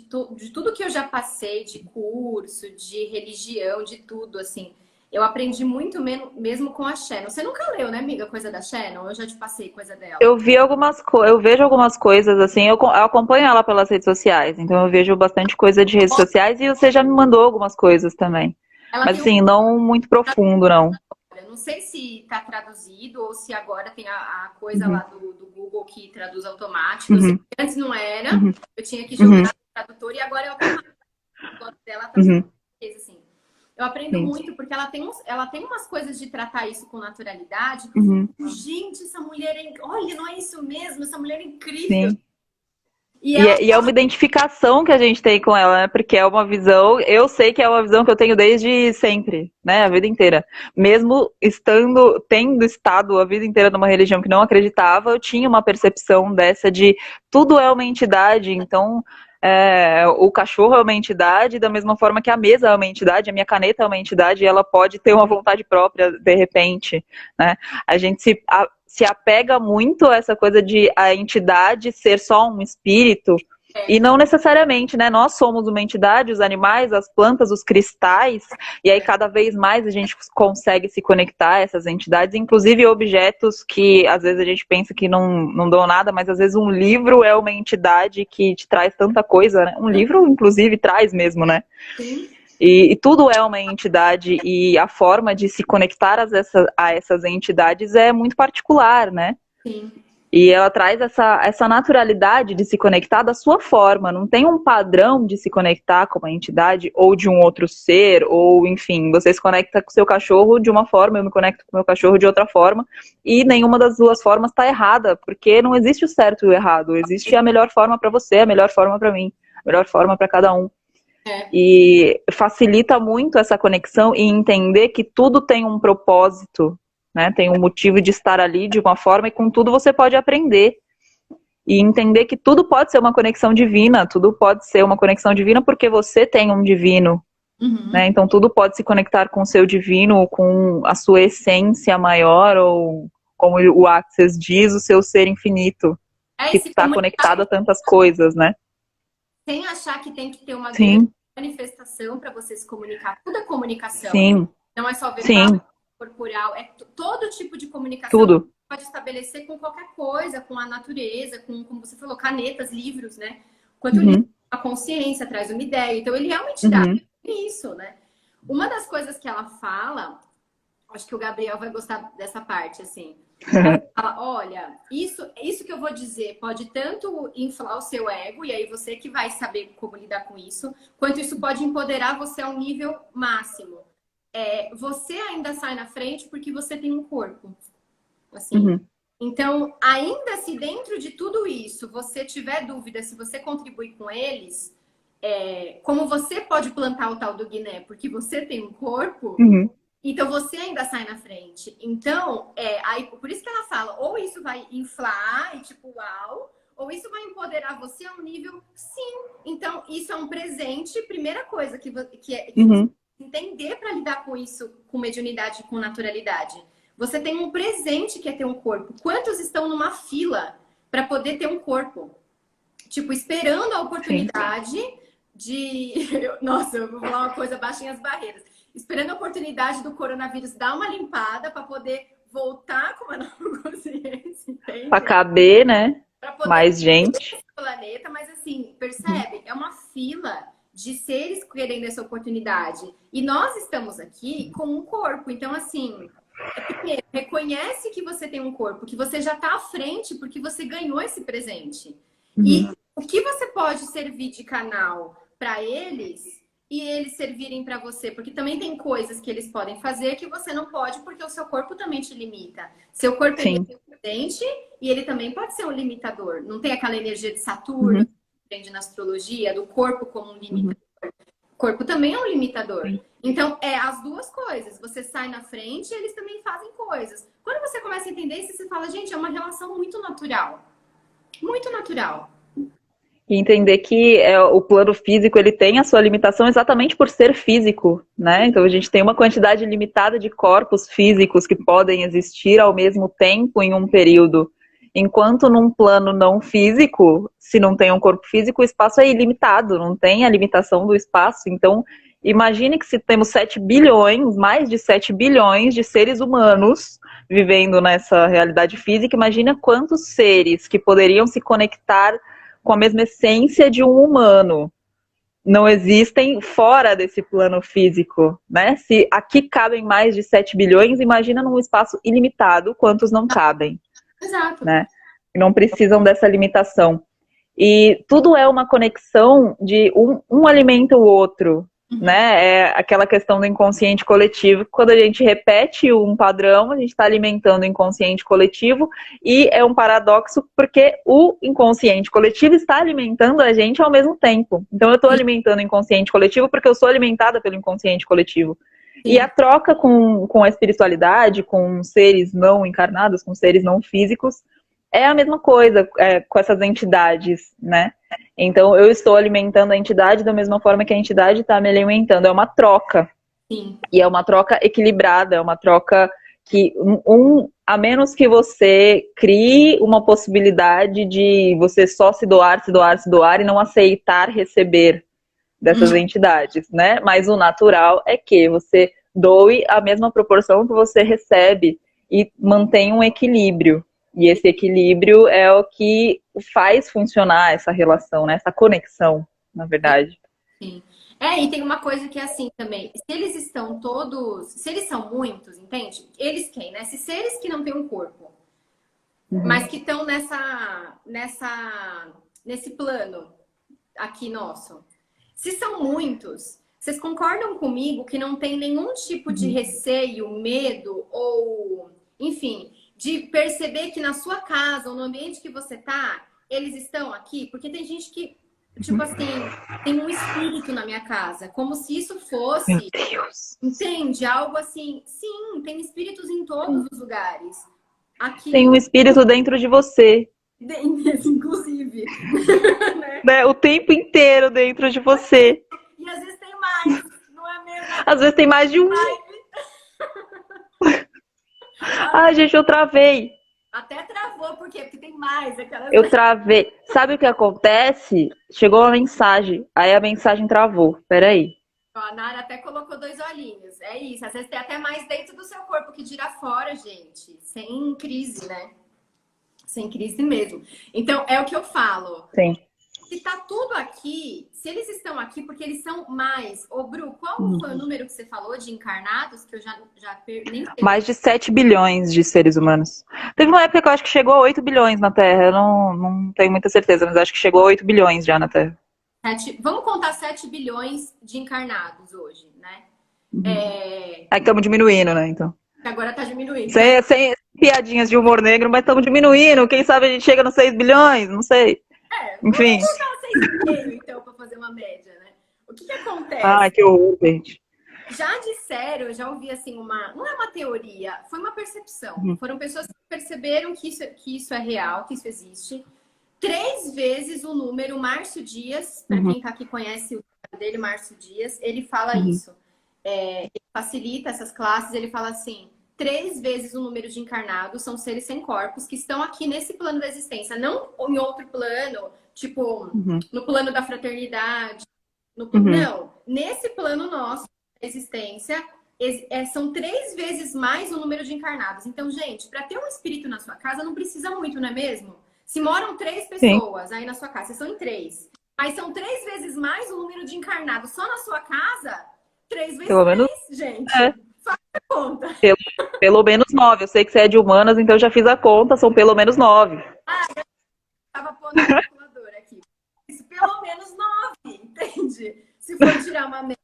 tudo que eu já passei, de curso, de religião, de tudo, assim, eu aprendi muito mesmo com a Shannon. Você nunca leu, né, amiga, coisa da Shannon? Eu já te passei coisa dela. Eu vi algumas coisas, eu vejo algumas coisas assim, eu acompanho ela pelas redes sociais, então eu vejo bastante coisa de redes sociais e você já me mandou algumas coisas também. Ela Mas tem um. assim, não muito profundo, não. Eu não sei se está traduzido ou se agora tem a coisa lá Uhum, do Google que traduz automático. Eu sei uhum, que antes não era, uhum, eu tinha que jogar uhum, no tradutor e agora é automático. O plano dela tá uhum, assim. Eu aprendo sim, muito porque ela tem umas coisas de tratar isso com naturalidade. uhum, Gente, essa mulher é. Olha, não é isso mesmo? Essa mulher é incrível. sim. E E ela é uma identificação que a gente tem com ela, né? Porque é uma visão, eu sei que é uma visão que eu tenho desde sempre, né? A vida inteira. Mesmo tendo estado a vida inteira numa religião que não acreditava, eu tinha uma percepção dessa de tudo é uma entidade, então o cachorro é uma entidade, da mesma forma que a mesa é uma entidade, a minha caneta é uma entidade, e ela pode ter uma vontade própria de repente, né? A gente se apega muito a essa coisa de a entidade ser só um espírito, e não necessariamente, né? Nós somos uma entidade, os animais, as plantas, os cristais, e aí cada vez mais a gente consegue se conectar a essas entidades, inclusive objetos que às vezes a gente pensa que não dão nada, mas às vezes um livro é uma entidade que te traz tanta coisa, né? Um livro, inclusive, traz mesmo, né? sim, E tudo é uma entidade e a forma de se conectar a essas entidades é muito particular, né? sim. E ela traz essa naturalidade de se conectar da sua forma. Não tem um padrão de se conectar com uma entidade ou de um outro ser, ou enfim, você se conecta com o seu cachorro de uma forma, eu me conecto com o meu cachorro de outra forma, e nenhuma das duas formas está errada, porque não existe o certo e o errado. Existe a melhor forma para você, a melhor forma para mim, a melhor forma para cada um. É. E facilita muito essa conexão e entender que tudo tem um propósito, né? Tem um motivo de estar ali de uma forma e com tudo você pode aprender. E entender que tudo pode ser uma conexão divina, tudo pode ser uma conexão divina porque você tem um divino, né? Uhum. Então tudo pode se conectar com o seu divino, com a sua essência maior, ou como o Access diz, o seu ser infinito, É, que e se está comunicar conectado a tantas coisas, né? sem achar que tem que ter uma grande Sim, manifestação para você se comunicar. Tudo é comunicação. sim, Não é só verbal, sim, corporal, é todo tipo de comunicação que tudo. você pode estabelecer com qualquer coisa, com a natureza, com, como você falou, canetas, livros, né? Quanto livro, Uhum. a consciência traz uma ideia. Então, ele realmente dá Uhum. isso, né? Uma das coisas que ela fala, acho que o Gabriel vai gostar dessa parte, assim. Ela fala, olha, isso que eu vou dizer pode tanto inflar o seu ego, e aí você que vai saber como lidar com isso, quanto isso pode empoderar você ao nível máximo. Você ainda sai na frente porque você tem um corpo, assim. Uhum. Então, ainda se dentro de tudo isso você tiver dúvida se você contribui com eles, como você pode plantar o tal do Guiné, porque você tem um corpo, então você ainda sai na frente. Então, aí, por isso que ela fala, ou isso vai inflar e tipo, uau, ou isso vai empoderar você a um nível, sim. Então, isso é um presente, primeira coisa que você entender para lidar com isso, com mediunidade, com naturalidade. Você tem um presente que é ter um corpo. Quantos estão numa fila para poder ter um corpo? Tipo, esperando a oportunidade de... Nossa, eu vou falar uma coisa, baixem as barreiras. Esperando a oportunidade do coronavírus dar uma limpada para poder voltar com uma nova consciência, entende? Para caber, né? Mais gente. Planeta, mas assim, percebe? É uma fila de seres querendo essa oportunidade. E nós estamos aqui com um corpo. Então, assim, primeiro, reconhece que você tem um corpo, que você já está à frente porque você ganhou esse presente. E o que você pode servir de canal para eles e eles servirem para você? Porque também tem coisas que eles podem fazer que você não pode, porque o seu corpo também te limita. Seu corpo é independente e ele também pode ser um limitador. Não tem aquela energia de Saturno, que aprende na astrologia, do corpo como um limitador. O corpo também é um limitador. Então, é as duas coisas. Você sai na frente e eles também fazem coisas. Quando você começa a entender isso, você fala, gente, é uma relação muito natural. Muito natural. E entender que o plano físico ele tem a sua limitação exatamente por ser físico, né? Então a gente tem uma quantidade limitada de corpos físicos que podem existir ao mesmo tempo em um período. Enquanto num plano não físico, se não tem um corpo físico, o espaço é ilimitado, não tem a limitação do espaço. Então, imagine que se temos 7 bilhões, mais de 7 bilhões de seres humanos vivendo nessa realidade física, imagina quantos seres que poderiam se conectar com a mesma essência de um humano não existem fora desse plano físico, né? Se aqui cabem mais de 7 bilhões, imagina num espaço ilimitado quantos não cabem. Exato. Né? E não precisam dessa limitação. E tudo é uma conexão de um alimenta o outro, né? É aquela questão do inconsciente coletivo. Quando a gente repete um padrão, a gente está alimentando o inconsciente coletivo e é um paradoxo porque o inconsciente coletivo está alimentando a gente ao mesmo tempo. Então eu estou alimentando o inconsciente coletivo porque eu sou alimentada pelo inconsciente coletivo. E a troca com a espiritualidade, com seres não encarnados, com seres não físicos, é a mesma coisa com essas entidades, né? Então, eu estou alimentando a entidade da mesma forma que a entidade está me alimentando. É uma troca. Sim. E é uma troca equilibrada, é uma troca que, a menos que você crie uma possibilidade de você só se doar, se doar, se doar e não aceitar receber dessas entidades, né? Mas o natural é que você doe a mesma proporção que você recebe e mantenha um equilíbrio. E esse equilíbrio é o que faz funcionar essa relação, né? Essa conexão, na verdade. Sim. E tem uma coisa que é assim também. Se eles estão todos... Se eles são muitos, entende? Eles quem, né? Se seres que não têm um corpo, mas que estão nesse plano aqui nosso. Se são muitos, vocês concordam comigo que não tem nenhum tipo de receio, medo ou... Enfim... de perceber que na sua casa ou no ambiente que você tá, eles estão aqui? Porque tem gente que, tipo assim, tem um espírito na minha casa, como se isso fosse, meu Deus, entende? Algo assim. Sim, tem espíritos em todos os lugares. Aqui, tem um espírito dentro de você. Inclusive. Né? O tempo inteiro dentro de você. E às vezes tem mais, não é mesmo? Às vezes tem mais de um. Ai, gente, eu travei. Até travou, por quê? Porque tem mais. Eu travei. Sabe o que acontece? Chegou uma mensagem, aí a mensagem travou. Peraí. A Nara até colocou 2 olhinhos. É isso. Às vezes tem até mais dentro do seu corpo que dirá fora, gente. Sem crise, né? Sem crise mesmo. Então, é o que eu falo. Sim. Se tá tudo aqui, se eles estão aqui porque eles são mais... Ô, Bru, qual foi o número que você falou de encarnados? Que eu já nem sei. Mais de 7 bilhões de seres humanos. Teve uma época que eu acho que chegou a 8 bilhões na Terra. Eu não tenho muita certeza, mas acho que chegou a 8 bilhões já na Terra. Vamos contar 7 bilhões de encarnados hoje, né? Aí estamos diminuindo, né, então. Agora tá diminuindo. Sem piadinhas de humor negro, mas estamos diminuindo. Quem sabe a gente chega nos 6 bilhões, não sei. Enfim. Vamos colocar 6,5, então, para fazer uma média, né? O que acontece? Ai, que horror, gente. Já disseram, eu já ouvi assim, não é uma teoria, foi uma percepção. Foram pessoas que perceberam que isso é real, que isso existe. 3 vezes o número Márcio Dias, para quem tá aqui conhece o trabalho dele, Márcio Dias, ele fala isso. Ele facilita essas classes, ele fala assim, 3 vezes o número de encarnados são seres sem corpos que estão aqui nesse plano da existência, não em outro plano, tipo, no plano da fraternidade. Não, nesse plano nosso, existência, são 3 vezes mais o número de encarnados. Então, gente, para ter um espírito na sua casa não precisa muito, não é mesmo? Se moram 3 pessoas aí na sua casa, vocês são em 3. Mas são 3 vezes mais o número de encarnados só na sua casa. 3 vezes Pelo menos, 3, gente. Faz a conta. Pelo menos 9. Eu sei que você é de humanas, então eu já fiz a conta, são pelo menos 9. Eu tava pondo a calculadora aqui. Isso, pelo menos 9, entende? Se for tirar uma média.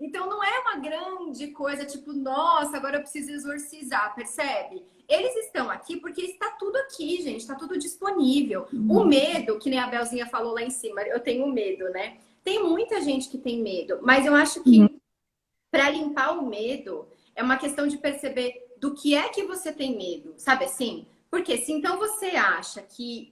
Então não é uma grande coisa, tipo, nossa, agora eu preciso exorcizar, percebe? Eles estão aqui porque está tudo aqui, gente, está tudo disponível. O medo, que nem a Belzinha falou lá em cima, eu tenho medo, né? Tem muita gente que tem medo, mas eu acho que para limpar o medo é uma questão de perceber do que é que você tem medo, sabe assim? Porque se então você acha que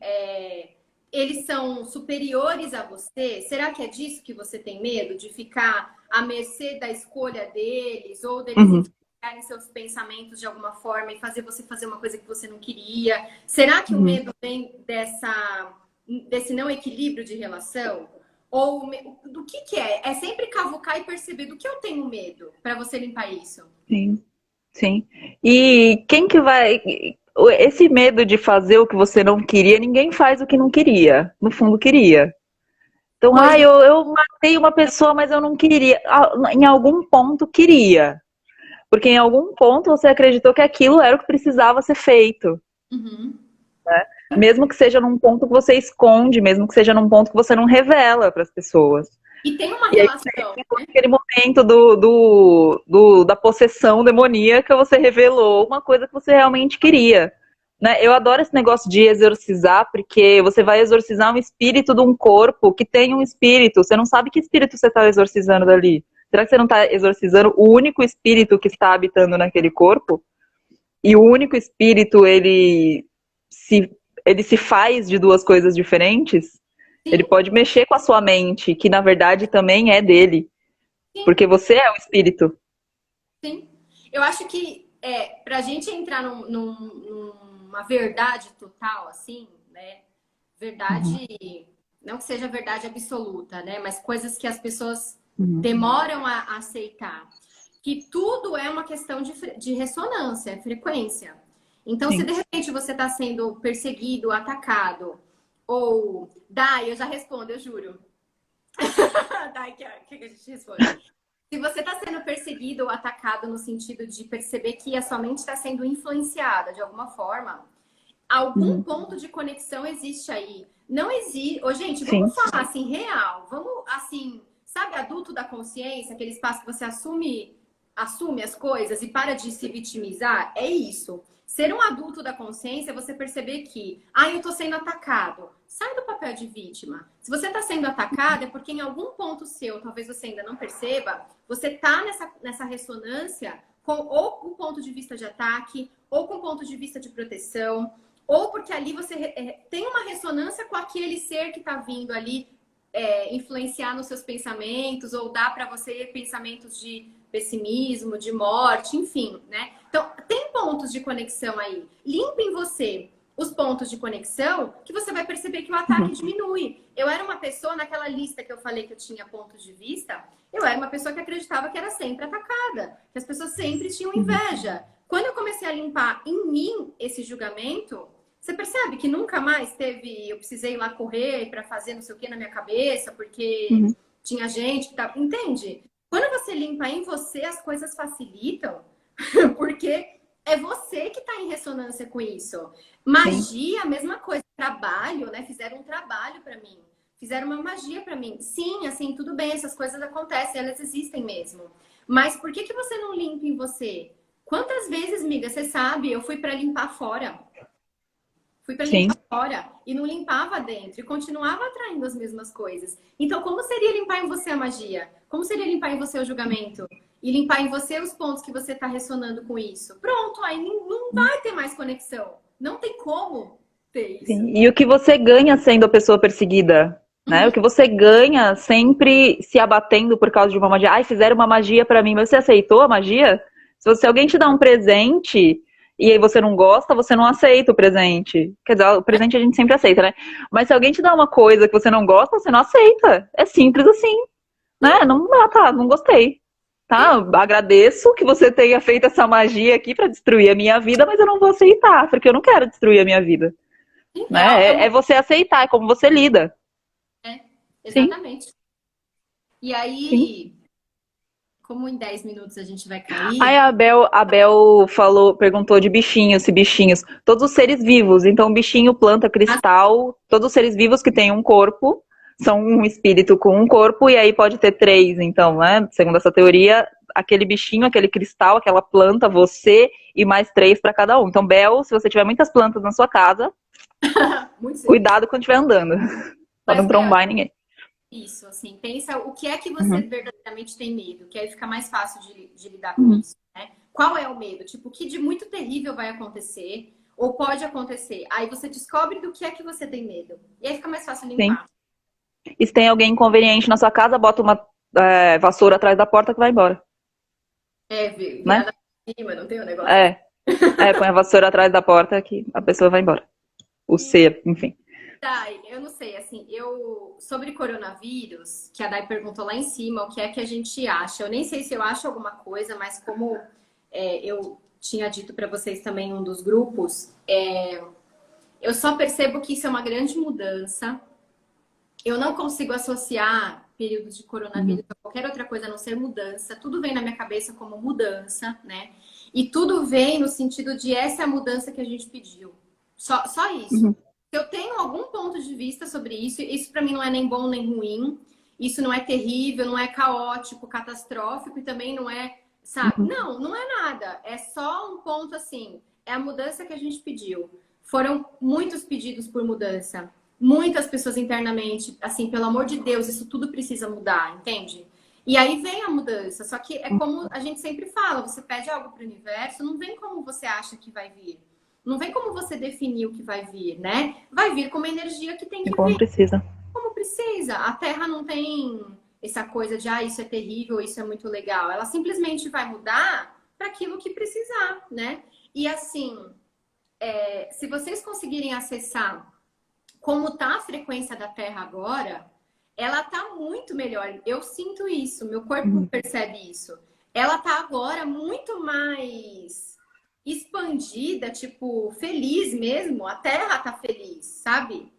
eles são superiores a você, será que é disso que você tem medo? De ficar à mercê da escolha deles ou deles influenciarem seus pensamentos de alguma forma e fazer você fazer uma coisa que você não queria? Será que o medo vem desse não equilíbrio de relação? Ou do que é? É sempre cavucar e perceber do que eu tenho medo para você limpar isso. Sim, sim. E quem que vai... Esse medo de fazer o que você não queria, ninguém faz o que não queria. No fundo, queria. Então, eu matei uma pessoa, mas eu não queria. Em algum ponto, queria. Porque em algum ponto você acreditou que aquilo era o que precisava ser feito. Né? Mesmo que seja num ponto que você esconde, mesmo que seja num ponto que você não revela para as pessoas. E tem uma relação. Aí, aquele momento da possessão demoníaca, você revelou uma coisa que você realmente queria. Né? Eu adoro esse negócio de exorcizar, porque você vai exorcizar um espírito de um corpo que tem um espírito. Você não sabe que espírito você está exorcizando dali. Será que você não está exorcizando o único espírito que está habitando naquele corpo? E o único espírito, ele se faz de 2 coisas diferentes? Sim. Ele pode mexer com a sua mente, que na verdade também é dele. Sim. Porque você é o espírito. Sim. Eu acho que pra gente entrar numa verdade total, assim, né? Verdade, não que seja verdade absoluta, né? Mas coisas que as pessoas demoram a aceitar. Que tudo é uma questão de ressonância, frequência. Então, se de repente você está sendo perseguido, atacado, ou... Dai, eu já respondo, eu juro. Dai, que a gente responde. Se você está sendo perseguido ou atacado no sentido de perceber que a sua mente está sendo influenciada de alguma forma, algum ponto de conexão existe aí. Não existe... Ô, gente, vamos falar assim, real. Vamos, assim, sabe, adulto da consciência, aquele espaço que você assume as coisas e para de se vitimizar? É isso. Ser um adulto da consciência é você perceber que, eu tô sendo atacado. Sai do papel de vítima. Se você tá sendo atacado, é porque em algum ponto seu, talvez você ainda não perceba, você tá nessa ressonância ou com o ponto de vista de ataque, ou com o ponto de vista de proteção, ou porque ali você tem uma ressonância com aquele ser que tá vindo ali influenciar nos seus pensamentos, ou dar para você pensamentos de pessimismo, de morte, enfim, né? Então, tem pontos de conexão aí. Limpa em você os pontos de conexão que você vai perceber que o ataque diminui. Eu era uma pessoa, naquela lista que eu falei que eu tinha pontos de vista, eu era uma pessoa que acreditava que era sempre atacada, que as pessoas sempre tinham inveja. Quando eu comecei a limpar em mim esse julgamento, você percebe que nunca mais eu precisei ir lá correr para fazer não sei o que na minha cabeça, porque tinha gente que tava... Entende? Quando você limpa em você, as coisas facilitam, porque é você que está em ressonância com isso. Magia, a mesma coisa. Trabalho, né? Fizeram um trabalho para mim. Fizeram uma magia para mim. Sim, assim, tudo bem, essas coisas acontecem, elas existem mesmo. Mas por que você não limpa em você? Quantas vezes, amiga, você sabe, eu fui para limpar fora. Fui para Sim. limpar fora e não limpava dentro e continuava atraindo as mesmas coisas. Então, como seria limpar em você a magia? Como seria limpar em você o julgamento? E limpar em você os pontos que você está ressonando com isso? Pronto, aí não vai ter mais conexão. Não tem como ter isso. Sim. E o que você ganha sendo a pessoa perseguida? Né? O que você ganha sempre se abatendo por causa de uma magia. Ai, fizeram uma magia pra mim, mas você aceitou a magia? Se alguém te dá um presente e aí você não gosta, você não aceita o presente. Quer dizer, o presente a gente sempre aceita, né? Mas se alguém te dá uma coisa que você não gosta, você não aceita. É simples assim, né? Não, tá, não gostei. Tá, agradeço que você tenha feito essa magia aqui pra destruir a minha vida, mas eu não vou aceitar, porque eu não quero destruir a minha vida. Então, Né? É você aceitar, é como você lida. Sim, exatamente. E sim. aí, como em 10 minutos a gente vai Aí cair, a Abel falou, perguntou de bichinhos, se bichinhos, todos os seres vivos, então bichinho, planta, cristal, todos os seres vivos que têm um corpo, são um espírito com um corpo, e aí pode ter três, então, né? Segundo essa teoria, aquele bichinho, aquele cristal, aquela planta, você e mais três para cada um. Então, Bel, se você tiver muitas plantas na sua casa, muito cedo. cuidado quando estiver andando, para Mas, não Bel, trombar em ninguém. isso, assim, pensa o que é que você Uhum. verdadeiramente tem medo, que aí fica mais fácil de lidar com Uhum. isso, né? Qual é o medo? Tipo, o que de muito terrível vai acontecer ou pode acontecer? Aí você descobre do que é que você tem medo. E aí fica mais fácil Sim. limpar. E se tem alguém inconveniente na sua casa, bota uma vassoura atrás da porta que vai embora, É, né? virada pra cima, não tem um negócio assim. É, põe a vassoura atrás da porta que a pessoa vai embora. O ser, enfim. Dai, eu não sei, assim, sobre coronavírus, que a Dai perguntou lá em cima, o que é que a gente acha? Eu nem sei se eu acho alguma coisa, mas como eu tinha dito para vocês também em um dos grupos, eu só percebo que isso é uma grande mudança. Eu não consigo associar período de coronavírus a qualquer outra coisa a não ser mudança. Tudo vem na minha cabeça como mudança, né? E tudo vem no sentido de essa é a mudança que a gente pediu. Só isso. Uhum. Eu tenho algum ponto de vista sobre isso. Isso para mim não é nem bom nem ruim. Isso não é terrível, não é caótico, catastrófico e também não é, sabe? Uhum. Não é nada. É só um ponto assim. É a mudança que a gente pediu. Foram muitos pedidos por mudança. Muitas pessoas internamente, assim, pelo amor de Deus, isso tudo precisa mudar, entende? E aí vem a mudança. Só que é como a gente sempre fala: você pede algo para o universo, não vem como você acha que vai vir. Não vem como você definir o que vai vir, né? Vai vir com uma energia que tem E que como vir precisa. como precisa. A Terra não tem essa coisa de, isso é terrível, isso é muito legal. Ela simplesmente vai mudar para aquilo que precisar, né? E assim, se vocês conseguirem acessar como tá a frequência da Terra agora, ela tá muito melhor. Eu sinto isso, meu corpo percebe isso. Ela tá agora muito mais expandida, tipo, feliz mesmo. A Terra tá feliz, sabe?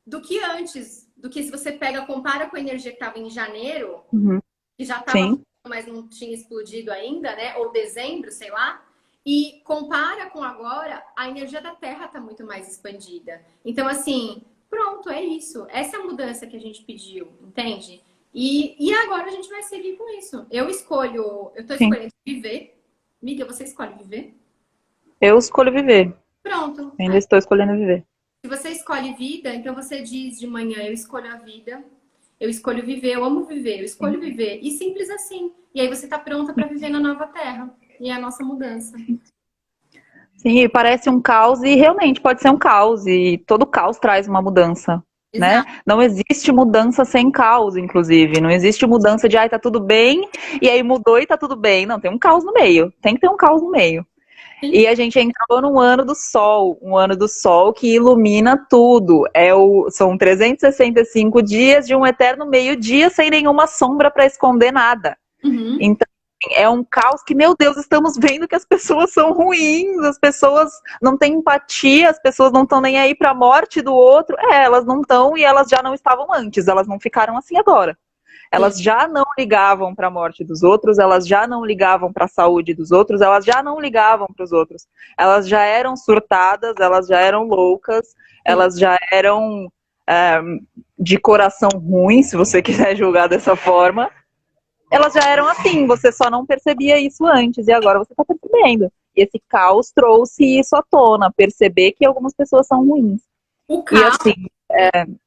Do que antes, do que se você compara com a energia que estava em janeiro, Uhum. que já estava, Sim. mas não tinha explodido ainda, né? Ou dezembro, sei lá. E compara com agora, a energia da Terra está muito mais expandida. Então, assim, pronto, é isso. Essa é a mudança que a gente pediu, entende? E agora a gente vai seguir com isso. Eu estou Sim. escolhendo viver. Miga, você escolhe viver? Eu escolho viver. Pronto. Ainda estou escolhendo viver. Se você escolhe vida, então você diz de manhã: eu escolho a vida, eu escolho viver, eu amo viver, eu escolho viver. E simples assim. E aí você está pronta para viver na nova terra. E é a nossa mudança. Sim, parece um caos e realmente pode ser um caos. E todo caos traz uma mudança, né? Exato. Não existe mudança sem caos, inclusive. Não existe mudança de, tá tudo bem, e aí mudou e tá tudo bem. Não, tem um caos no meio. Tem que ter um caos no meio. Sim. E a gente entrou num ano do sol, um ano do sol que ilumina tudo. São 365 dias de um eterno meio-dia sem nenhuma sombra para esconder nada. Uhum. Então, é um caos que, meu Deus, estamos vendo que as pessoas são ruins, as pessoas não têm empatia, as pessoas não estão nem aí para a morte do outro. Elas não estão e elas já não estavam antes, elas não ficaram assim agora. Elas já não ligavam para a morte dos outros, elas já não ligavam para a saúde dos outros, elas já não ligavam para os outros. Elas já eram surtadas, elas já eram loucas, elas já eram de coração ruim, se você quiser julgar dessa forma. Elas já eram assim, você só não percebia isso antes, e agora você está percebendo. E esse caos trouxe isso à tona, perceber que algumas pessoas são ruins. O E caos assim,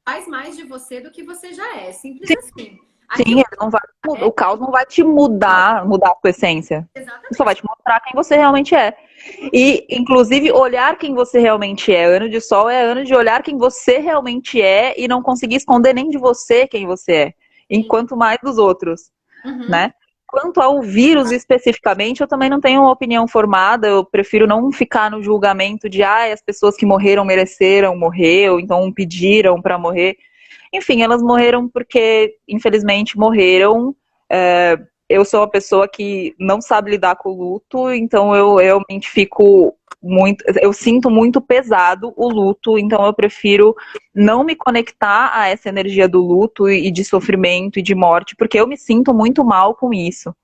faz mais de você do que você já é. Simples assim. sim, Aquilo ele não vai, é o caos não vai te mudar a sua essência. Só vai exatamente. te mostrar quem você realmente é. E, inclusive, olhar quem você realmente é. Ano de sol é ano de olhar quem você realmente é e não conseguir esconder nem de você quem você é. Sim. Enquanto mais dos outros, Uhum. né? Quanto ao vírus especificamente, eu também não tenho uma opinião formada. Eu prefiro não ficar no julgamento de as pessoas que morreram mereceram morrer, ou então pediram para morrer. Enfim, elas morreram porque, infelizmente, morreram. Eu sou uma pessoa que não sabe lidar com o luto, então eu realmente fico muito. Eu sinto muito pesado o luto, então eu prefiro não me conectar a essa energia do luto e de sofrimento e de morte, porque eu me sinto muito mal com isso.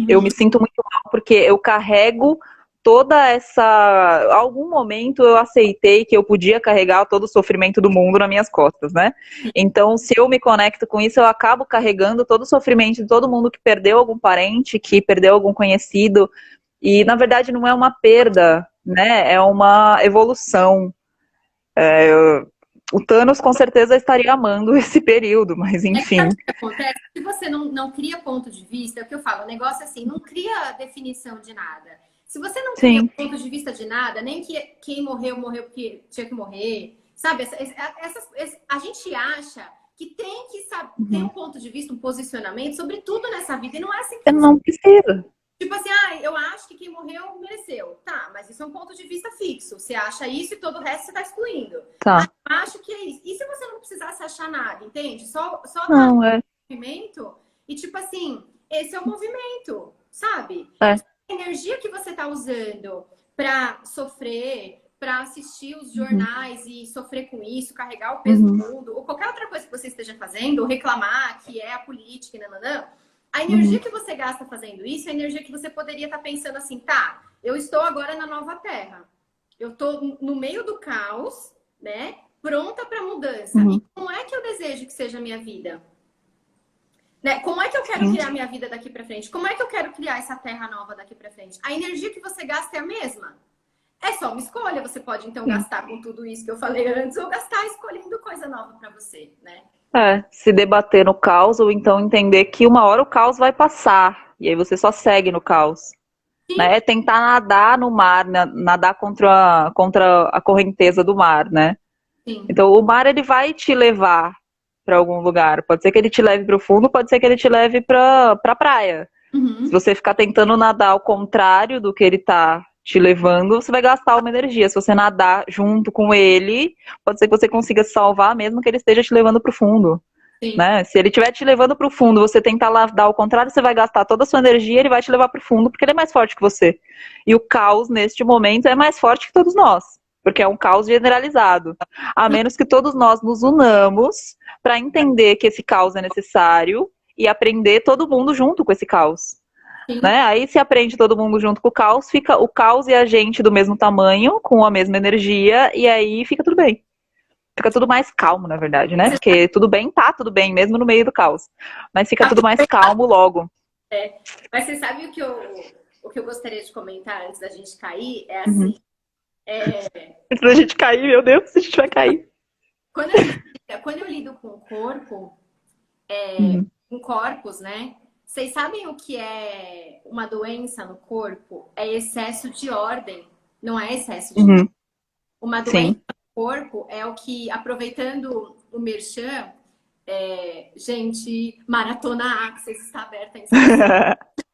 Eu Uhum. me sinto muito mal porque eu carrego toda essa. Algum momento eu aceitei que eu podia carregar todo o sofrimento do mundo nas minhas costas, né? Então, se eu me conecto com isso, eu acabo carregando todo o sofrimento de todo mundo que perdeu algum parente, que perdeu algum conhecido. E, na verdade, não é uma perda, né? É uma evolução. O Thanos com certeza estaria amando esse período, mas É que sabe enfim. o que acontece? Se você não cria ponto de vista, é o que eu falo, o negócio é assim, não cria definição de nada. Se você não cria Sim. ponto de vista de nada, nem que quem morreu, morreu porque tinha que morrer, sabe? A gente acha que tem que ter um Uhum. ponto de vista, um posicionamento sobre tudo nessa vida, e não é assim que Eu funciona. não precisa. Tipo assim, eu acho que quem morreu mereceu. Tá, mas isso é um ponto de vista fixo. Você acha isso e todo o resto você tá excluindo. Tá. Eu acho que é isso. E se você não precisasse achar nada, entende? Só tá Não, é. movimento e tipo assim, esse é o movimento, sabe? É. A energia que você tá usando pra sofrer, pra assistir os Uhum. jornais e sofrer com isso, carregar o peso do Uhum. mundo, ou qualquer outra coisa que você esteja fazendo, ou reclamar que é a política, nananã, a energia Uhum. que você gasta fazendo isso é a energia que você poderia estar pensando assim, tá, eu estou agora na nova terra. Eu estou no meio do caos, né? Pronta para mudança. E Uhum. como é que eu desejo que seja a minha vida? Né? Como é que eu quero Sim. criar minha vida daqui para frente? Como é que eu quero criar essa terra nova daqui para frente? A energia que você gasta é a mesma. É só uma escolha. Você pode então Sim. gastar com tudo isso que eu falei antes ou gastar escolhendo coisa nova para você, né? Se debater no caos ou então entender que uma hora o caos vai passar e aí você só segue no caos, Sim, né? É tentar nadar no mar, nadar contra a correnteza do mar, né? sim. Então o mar ele vai te levar para algum lugar. Pode ser que ele te leve para o fundo, pode ser que ele te leve para praia. Se Uhum. você ficar tentando nadar ao contrário do que ele tá te levando, você vai gastar uma energia. Se você nadar junto com ele, pode ser que você consiga salvar, mesmo que ele esteja te levando para o fundo. Sim. Né? Se ele estiver te levando para o fundo, você tentar nadar ao contrário, você vai gastar toda a sua energia e ele vai te levar para o fundo, porque ele é mais forte que você. E o caos, neste momento, é mais forte que todos nós, porque é um caos generalizado. A menos que todos nós nos unamos para entender que esse caos é necessário e aprender todo mundo junto com esse caos. Sim. Né? Aí se aprende todo mundo junto com o caos, fica o caos e a gente do mesmo tamanho, com a mesma energia, e aí fica tudo bem. Fica tudo mais calmo, na verdade, né? Você Porque tudo bem, tá tudo bem, mesmo no meio do caos. Mas fica tudo mais calmo logo. É, mas você sabe o que eu gostaria de comentar antes da gente cair? É Uhum. assim, é, Antes da gente cair, meu Deus, a gente vai cair. quando eu lido com o corpo, Uhum. com corpos, né? Vocês sabem o que é uma doença no corpo? É excesso de ordem, não é excesso de vida. Uhum. Uma doença Sim. no corpo é o que, aproveitando o merchan, gente, Maratona Access está aberta em inscrição.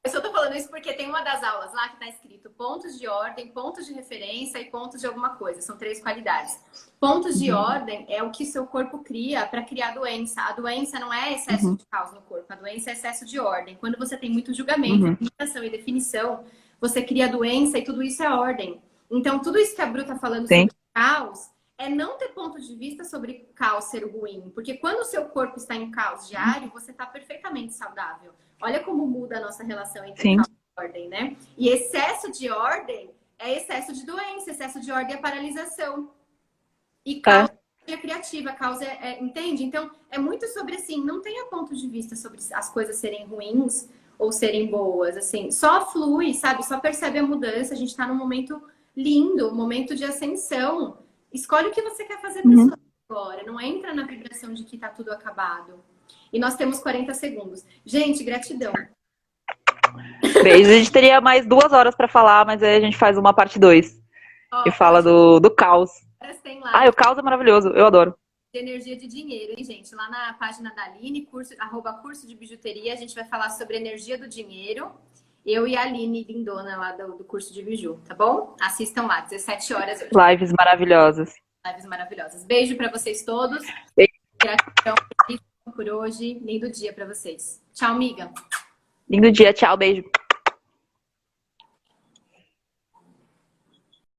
Eu só tô falando isso porque tem uma das aulas lá que tá escrito pontos de ordem, pontos de referência e pontos de alguma coisa. São 3 qualidades. Pontos de Uhum. ordem é o que seu corpo cria para criar doença. A doença não é excesso Uhum. de caos no corpo, a doença é excesso de ordem. Quando você tem muito julgamento, Uhum. limitação e definição, você cria doença e tudo isso é ordem. Então, tudo isso que a Bru tá falando Sim. sobre caos é não ter ponto de vista sobre caos ser ruim. Porque quando o seu corpo está em caos diário, você está perfeitamente saudável. Olha como muda a nossa relação entre Sim. caos e ordem, né? E excesso de ordem é excesso de doença, excesso de ordem é paralisação. E caos É. é criativa, caos entende? Então, é muito sobre assim, não tenha ponto de vista sobre as coisas serem ruins ou serem boas, assim, só flui, sabe? Só percebe a mudança, a gente tá num momento lindo, um momento de ascensão. Escolhe o que você quer fazer pra sua vida agora, não entra na vibração de que tá tudo acabado. E nós temos 40 segundos. Gente, gratidão. Beijo. A gente teria mais 2 horas para falar, mas aí a gente faz uma parte 2 Ó, e fala do caos. tem Ah, live o caos é maravilhoso, eu adoro. de energia de dinheiro, hein, gente? Lá na página da Aline, @curso de bijuteria, a gente vai falar sobre energia do dinheiro. Eu e a Aline lindona lá do curso de biju, tá bom? Assistam lá, 17 horas hoje. Lives maravilhosas. Lives maravilhosas. Beijo para vocês todos. Beijo. Gratidão por hoje. Lindo dia para vocês. Tchau, amiga. Lindo dia, tchau, beijo.